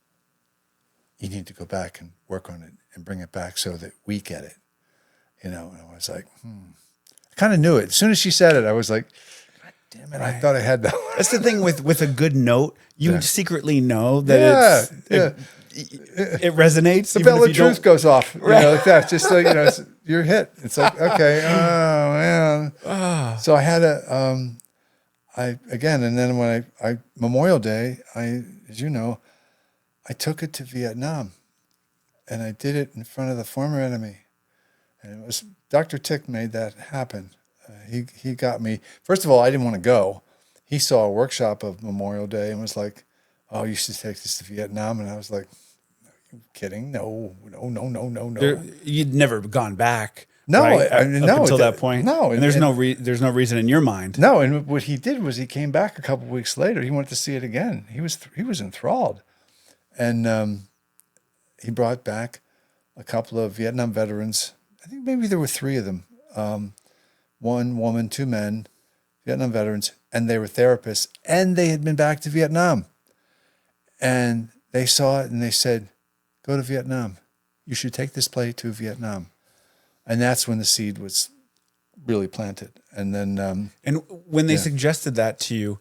You need to go back and work on it and bring it back so that we get it. And I was like, I kind of knew it. As soon as she said it, I was like, God damn it, I thought I had that one. That's the thing with a good note. You secretly know that it resonates. The even bell if of you truth don't- goes off, like that. Just so you know, you're hit. It's like, okay, oh man. So I had and then when I Memorial Day, as you know, I took it to Vietnam, and I did it in front of the former enemy, and it was Dr. Tick made that happen. He got me. First of all, I didn't want to go. He saw a workshop of Memorial Day and was like, "Oh, you should take this to Vietnam," and I was like, kidding? No. You'd never gone back. No, right? I mean, Up no, until that point. no, and there's no reason in your mind. No, and what he did was he came back a couple of weeks later. He wanted to see it again. He was enthralled, and he brought back a couple of Vietnam veterans. I think maybe there were three of them. One woman, two men, Vietnam veterans, and they were therapists, and they had been back to Vietnam, and they saw it and they said, "Go to Vietnam. You should take this play to Vietnam." And that's when the seed was really planted. And then, and when they suggested that to you,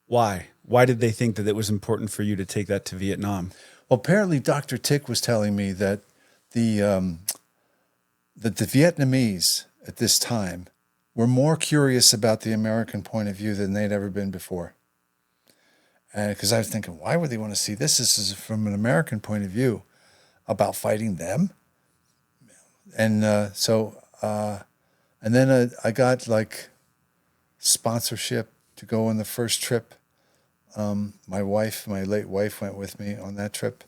why? Why did they think that it was important for you to take that to Vietnam? Well, apparently Dr. Tick was telling me that the Vietnamese at this time were more curious about the American point of view than they'd ever been before. And because I was thinking, why would they want to see this? This is from an American point of view about fighting them. And and then I got like sponsorship to go on the first trip. My late wife, went with me on that trip.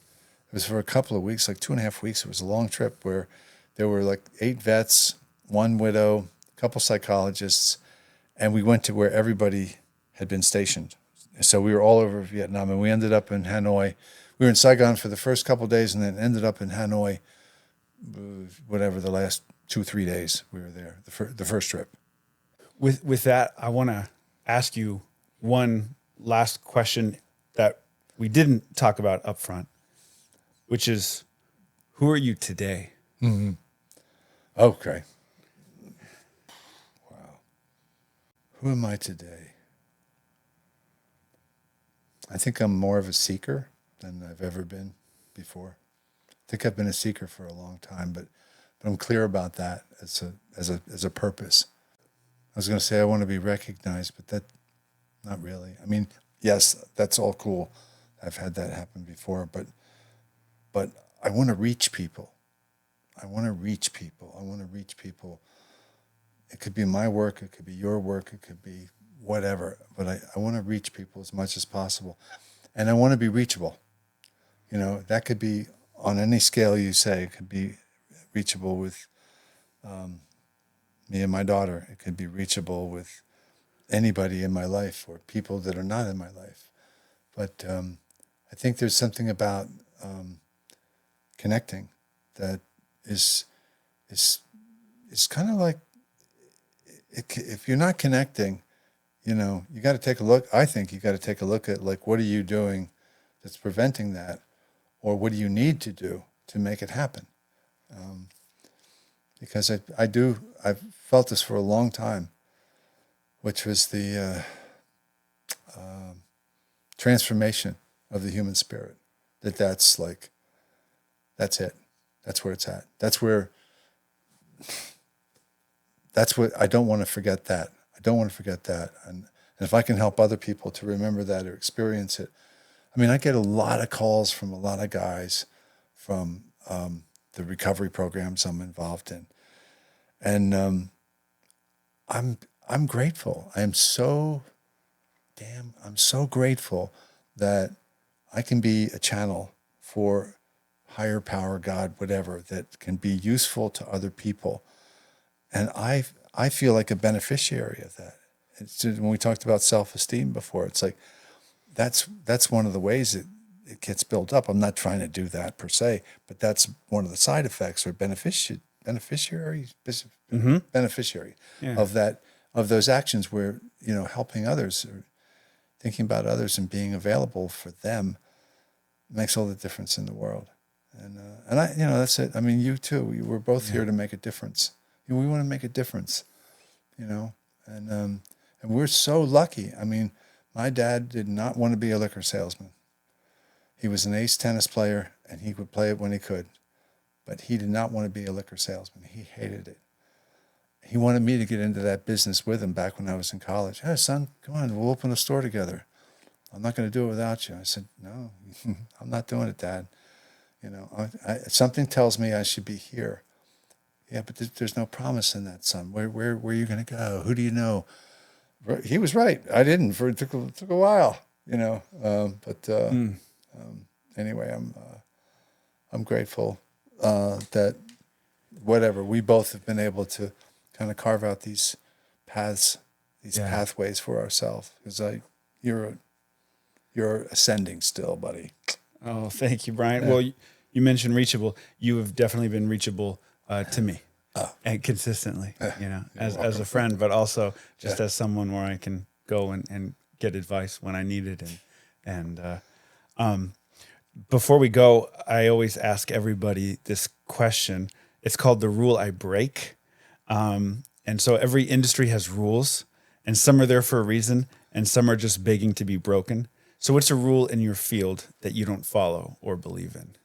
It was for a couple of weeks, like 2.5 weeks. It was a long trip where there were like 8 vets, 1 widow, a couple psychologists, and we went to where everybody had been stationed. So we were all over Vietnam, and we ended up in Hanoi. We were in Saigon for the first couple of days, and then ended up in Hanoi. Whatever the last 2-3 days we were there, the first trip. With that, I want to ask you one last question that we didn't talk about up front, which is, who are you today? Mm-hmm. Okay. Wow. Who am I today? I think I'm more of a seeker than I've ever been before. I think I've been a seeker for a long time, but I'm clear about that as a purpose. I was going to say I want to be recognized, but that, not really. I mean, yes, that's all cool. I've had that happen before, but I want to reach people. I want to reach people. It could be my work, it could be your work, it could be whatever, but I want to reach people as much as possible, and I want to be reachable. You know, that could be on any scale you say. It could be reachable with me and my daughter. It could be reachable with anybody in my life or people that are not in my life. But I think there's something about connecting that is kind of like, if you're not connecting, you know, you got to take a look. I think you got to take a look at, like, what are you doing that's preventing that? Or what do you need to do to make it happen? Because I've felt this for a long time, which was the transformation of the human spirit. That's it. That's where it's at. That's what, I don't want to forget that. And if I can help other people to remember that or experience it. I mean, I get a lot of calls from a lot of guys from the recovery programs I'm involved in, and I'm grateful. I'm so grateful that I can be a channel for higher power, God, whatever, that can be useful to other people, and I feel like a beneficiary of that. It's just, when we talked about self-esteem before, it's like, that's one of the ways it gets built up. I'm not trying to do that per se, but that's one of the side effects or beneficiary of those actions, where, you know, helping others or thinking about others and being available for them makes all the difference in the world. And I, you know, that's it. I mean, you too. We're both here to make a difference. We want to make a difference, you know, and we're so lucky. I mean, my dad did not want to be a liquor salesman. He was an ace tennis player, and he would play it when he could. But he did not want to be a liquor salesman. He hated it. He wanted me to get into that business with him back when I was in college. Hey, son, come on, we'll open a store together. I'm not going to do it without you. I said, no, I'm not doing it, Dad. You know, something tells me I should be here. Yeah, but there's no promise in that, son. Where are you going to go? Who do you know? He was right. I didn't. It took a while, you know. Anyway, I'm grateful that whatever we both have been able to kind of carve out these pathways for ourselves. Because you're ascending still, buddy. Oh, thank you, Brian. Yeah. Well, you mentioned reachable. You have definitely been reachable to me, and consistently. You know, as a friend, but also just as someone where I can go and get advice when I need it. And before we go, I always ask everybody this question. It's called the rule I break. And so every industry has rules, and some are there for a reason, and some are just begging to be broken. So what's a rule in your field that you don't follow or believe in?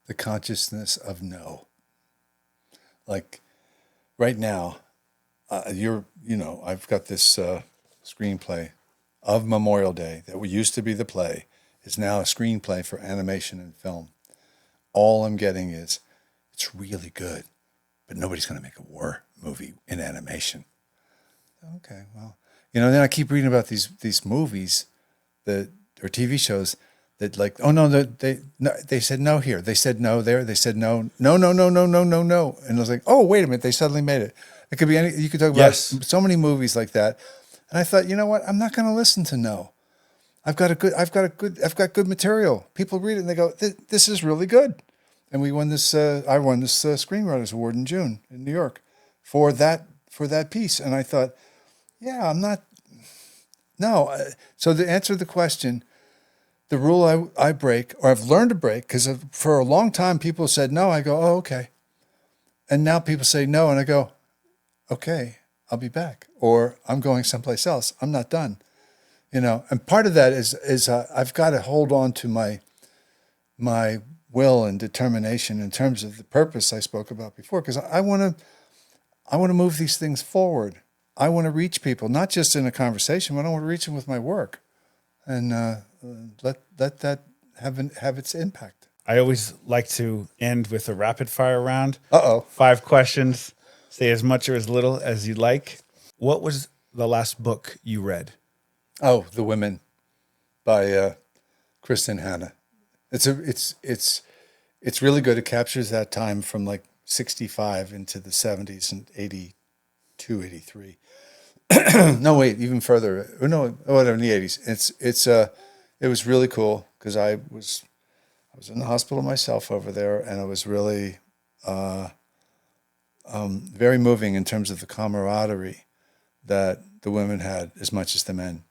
The consciousness of no. Like right now, I've got this screenplay of Memorial Day that used to be the play. Is now a screenplay for animation and film. All I'm getting is, it's really good, but nobody's going to make a war movie in animation. Okay, well, then I keep reading about these movies or TV shows that like, oh no, they said no here, they said no there, they said no, and I was like, oh wait a minute, they suddenly made it. It could be you could talk about so many movies like that, and I thought, you know what, I'm not going to listen to no. I've got good material. People read it and they go, this is really good. And I won this Screenwriters Award in June in New York for that piece. And I thought, yeah, I'm not. No. So to answer the question, the rule I break, or I've learned to break, because for a long time people said no. I go, oh, okay. And now people say no, and I go, okay, I'll be back, or I'm going someplace else. I'm not done. And part of that is I've got to hold on to my will and determination in terms of the purpose I spoke about before, because I want to move these things forward. I want to reach people, not just in a conversation, but I want to reach them with my work, and let that have its impact. I always like to end with a rapid fire round. 5 questions. Say as much or as little as you like. What was the last book you read? Oh, The Women by Kristen Hanna. It's really good. It captures that time from like 65 into the 70s and 82, 83. No, wait, even further. No, whatever, in the 80s. It was really cool because I was in the hospital myself over there, and it was really very moving in terms of the camaraderie that the women had as much as the men.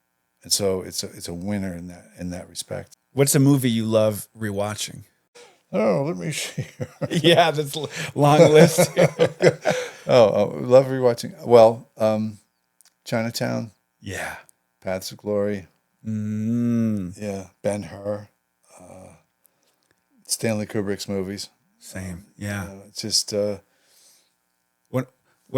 And so it's a winner in that respect. What's a movie you love rewatching? Oh, let me see. Yeah, that's a long list. Love rewatching. Well, Chinatown. Yeah. Paths of Glory. Yeah, Ben-Hur. Stanley Kubrick's movies. Same. Yeah. It's just one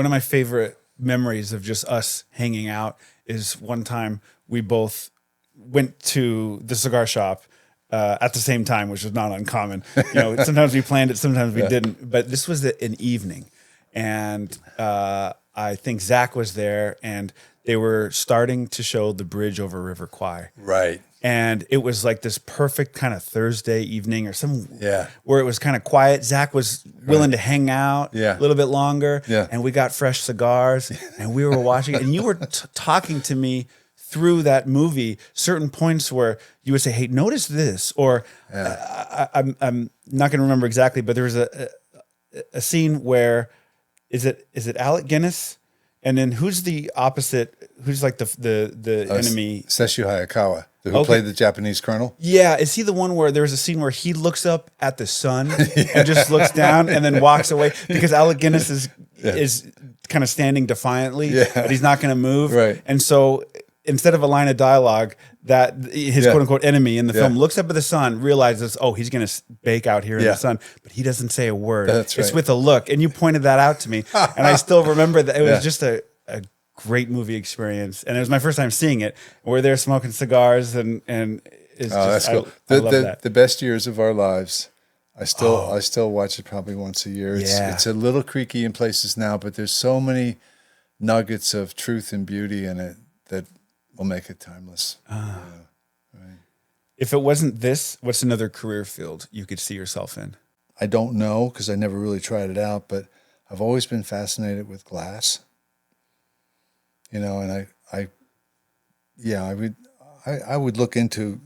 of my favorite memories of just us hanging out is one time we both went to the cigar shop at the same time, which was not uncommon. Sometimes we planned it, sometimes we didn't. But this was an evening, and I think Zach was there, and they were starting to show the bridge over River Kwai. Right. And it was like this perfect kind of Thursday evening where it was kind of quiet. Zach was willing to hang out a little bit longer. Yeah. And we got fresh cigars and we were watching it. And you were talking to me through that movie, certain points where you would say, hey, notice this. Or I'm not going to remember exactly, but there was a scene where, is it Alec Guinness? And then who's the opposite? Who's like the enemy? Sesshu Hayakawa, who played the Japanese colonel. Yeah, is he the one where there was a scene where he looks up at the sun and just looks down and then walks away because Alec Guinness is kind of standing defiantly, but he's not going to move. Right. And so instead of a line of dialogue, that his Yeah. quote unquote enemy in the film Yeah. looks up at the sun, realizes, oh, he's going to bake out here in Yeah. the sun, but he doesn't say a word. That's It's right. with a look. And you pointed that out to me. And I still remember that it was Yeah. just a great movie experience. And it was my first time seeing it. We're there smoking cigars and it's Oh, just, that's cool. I love that. The best years of our lives. I still watch it probably once a year. Yeah. It's a little creaky in places now, but there's so many nuggets of truth and beauty in it that will make it timeless. If it wasn't this, what's another career field you could see yourself in? I don't know because I never really tried it out, but I've always been fascinated with glass. And I would look into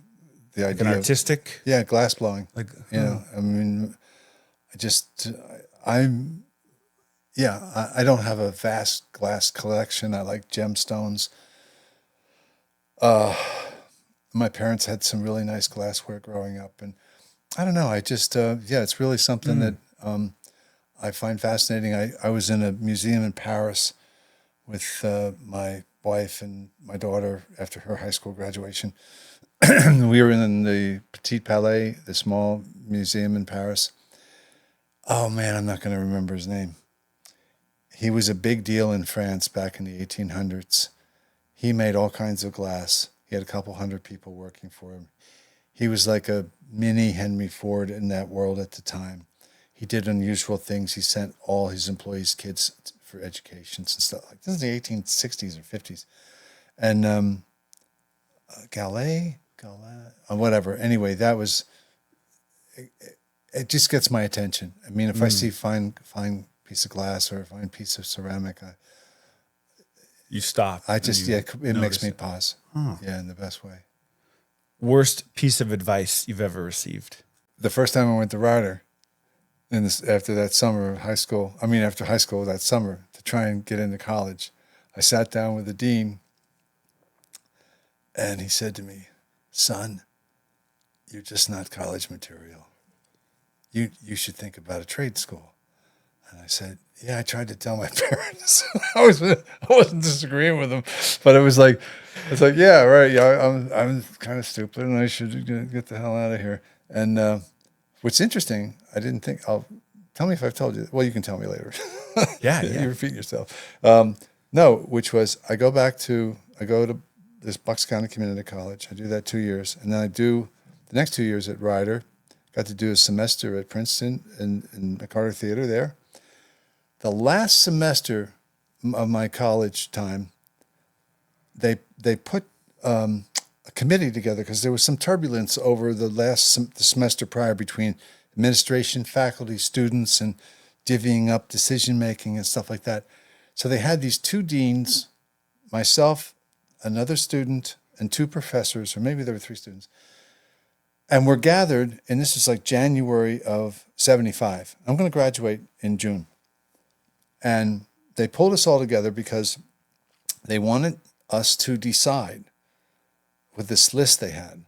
the Like idea an artistic? of glass blowing. Like, I mean, I don't have a vast glass collection. I like gemstones. My parents had some really nice glassware growing up, and I don't know. I just, it's really something that I find fascinating. I was in a museum in Paris with my wife and my daughter after her high school graduation. We were in the Petit Palais, the small museum in Paris. Oh man, I'm not going to remember his name. He was a big deal in France back in the 1800s. He made all kinds of glass. He had a couple hundred people working for him. He was like a mini Henry Ford in that world at the time. He did unusual things. He sent all his employees' kids for educations and stuff. Like this is the 1860s or 50s. And Gallet, whatever. Anyway, that was. It just gets my attention. I mean, if I see fine piece of glass or a fine piece of ceramic, you stop. it makes me it. pause. Huh. Yeah, in the best way. Worst piece of advice you've ever received? The first time I went to Ryder, after that summer of high school, after high school that summer, to try and get into college, I sat down with the dean, and he said to me, "Son, you're just not college material. You should think about a trade school." And I said, "Yeah, I tried to tell my parents." I wasn't disagreeing with them, but it's like, yeah, right. Yeah, I'm kind of stupid, and I should get the hell out of here. And what's interesting, I didn't think. Tell me if I've told you. Well, you can tell me later. Yeah. You repeat yourself. No, which was I go to this Bucks County Community College. I do that 2 years, and then I do the next 2 years at Ryder. Got to do a semester at Princeton in the Carter Theater there. The last semester of my college time, they put a committee together because there was some turbulence over the semester prior between administration, faculty, students, and divvying up decision making and stuff like that. So they had these two deans, myself, another student, and two professors, or maybe there were three students. And we're gathered, and this is like January of 75. I'm going to graduate in June. And they pulled us all together because they wanted us to decide with this list they had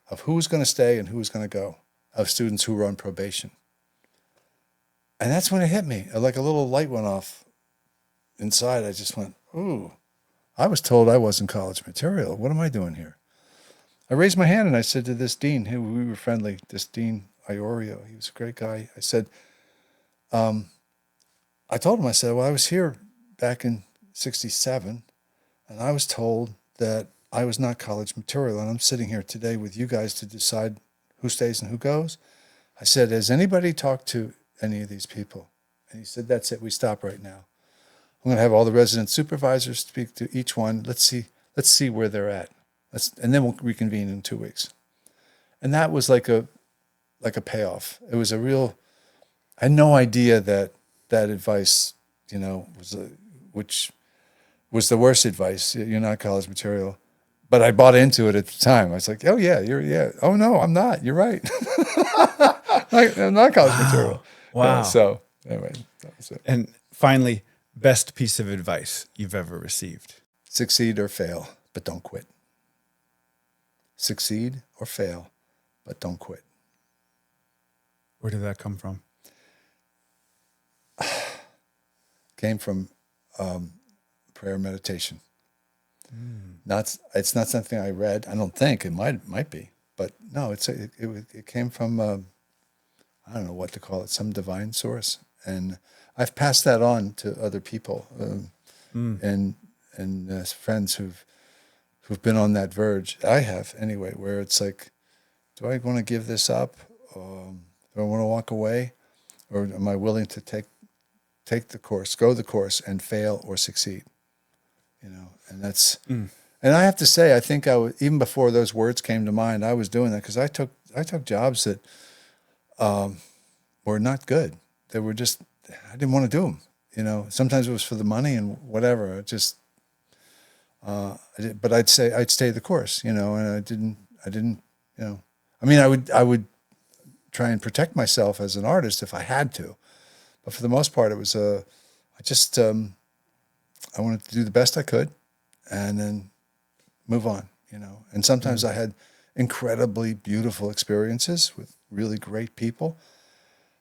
of who was going to stay and who was going to go, of students who were on probation. And that's when it hit me. Like a little light went off inside. I just went, ooh, I was told I wasn't college material. What am I doing here? I raised my hand and I said to this dean, who we were friendly, this Dean Iorio, he was a great guy. I said, I told him, I said, well, I was here back in 67 and I was told that I was not college material, and I'm sitting here today with you guys to decide who stays and who goes. I said, has anybody talked to any of these people? And he said, that's it. We stop right now. I'm going to have all the resident supervisors speak to each one. Let's see where they're at. And then we'll reconvene in 2 weeks. And that was like a payoff. It was a real. I had no idea that advice, which was the worst advice. You're not college material, but I bought into it at the time. I was like, oh yeah, Oh no, I'm not. You're right. I'm not college material. Wow. So anyway, that was it. And finally, best piece of advice you've ever received? Succeed or fail, but don't quit. Succeed or fail, but don't quit. Where did that come from? Came from prayer meditation. It's not something I read. I don't think it might be, but no, it came from I don't know what to call it, some divine source, and I've passed that on to other people, and friends who've been on that verge. I have anyway, where it's like, do I want to give this up? Do I want to walk away, or am I willing to take the course, go the course, and fail or succeed? And that's. And I have to say, I think even before those words came to mind, I was doing that because I took jobs that were not good. They were just, I didn't want to do them. Sometimes it was for the money and whatever. But I'd stay the course. And I didn't. I mean, I would try and protect myself as an artist if I had to, but for the most part, it was I wanted to do the best I could, and then move on, And sometimes I had incredibly beautiful experiences with really great people.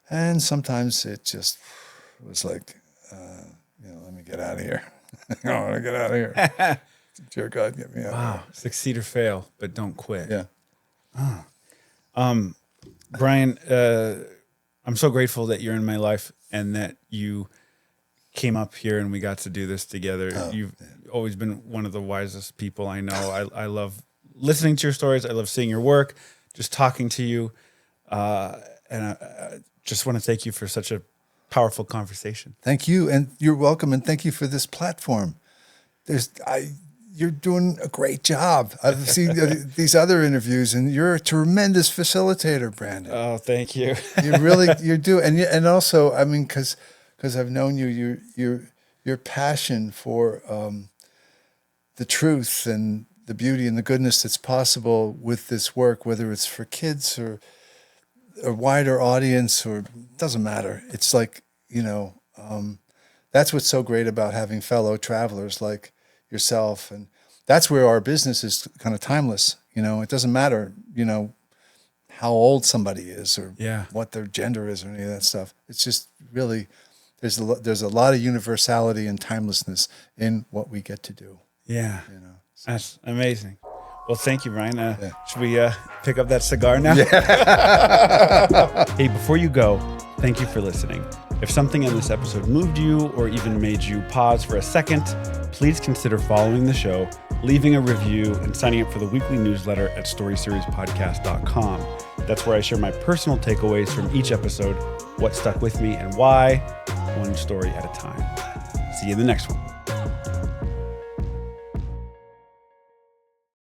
And sometimes it just was like, let me get out of here. I want to get out of here. Dear God, get me out of here. Succeed or fail, but don't quit. Yeah. Brian, I'm so grateful that you're in my life and that you came up here and we got to do this together. You've always been one of the wisest people I know. I love listening to your stories. I love seeing your work, just talking to you. And I just want to thank you for such a powerful conversation. Thank you. And you're welcome. And thank you for this platform. You're doing a great job. I've seen these other interviews, and you're a tremendous facilitator, Brandon. Oh, thank you. You do. And also, I mean, because I've known you, your passion for the truth and the beauty and the goodness that's possible with this work, whether it's for kids or a wider audience, or it doesn't matter. It's like, that's what's so great about having fellow travelers like yourself. And that's where our business is kind of timeless. It doesn't matter, how old somebody is or what their gender is or any of that stuff. It's just really, there's a lot of universality and timelessness in what we get to do. Yeah. That's amazing. Well, thank you, Brian. Should we pick up that cigar now? Yeah. Hey, before you go, thank you for listening. If something in this episode moved you or even made you pause for a second, please consider following the show, leaving a review, and signing up for the weekly newsletter at storyseriespodcast.com. That's where I share my personal takeaways from each episode, what stuck with me and why, one story at a time. See you in the next one.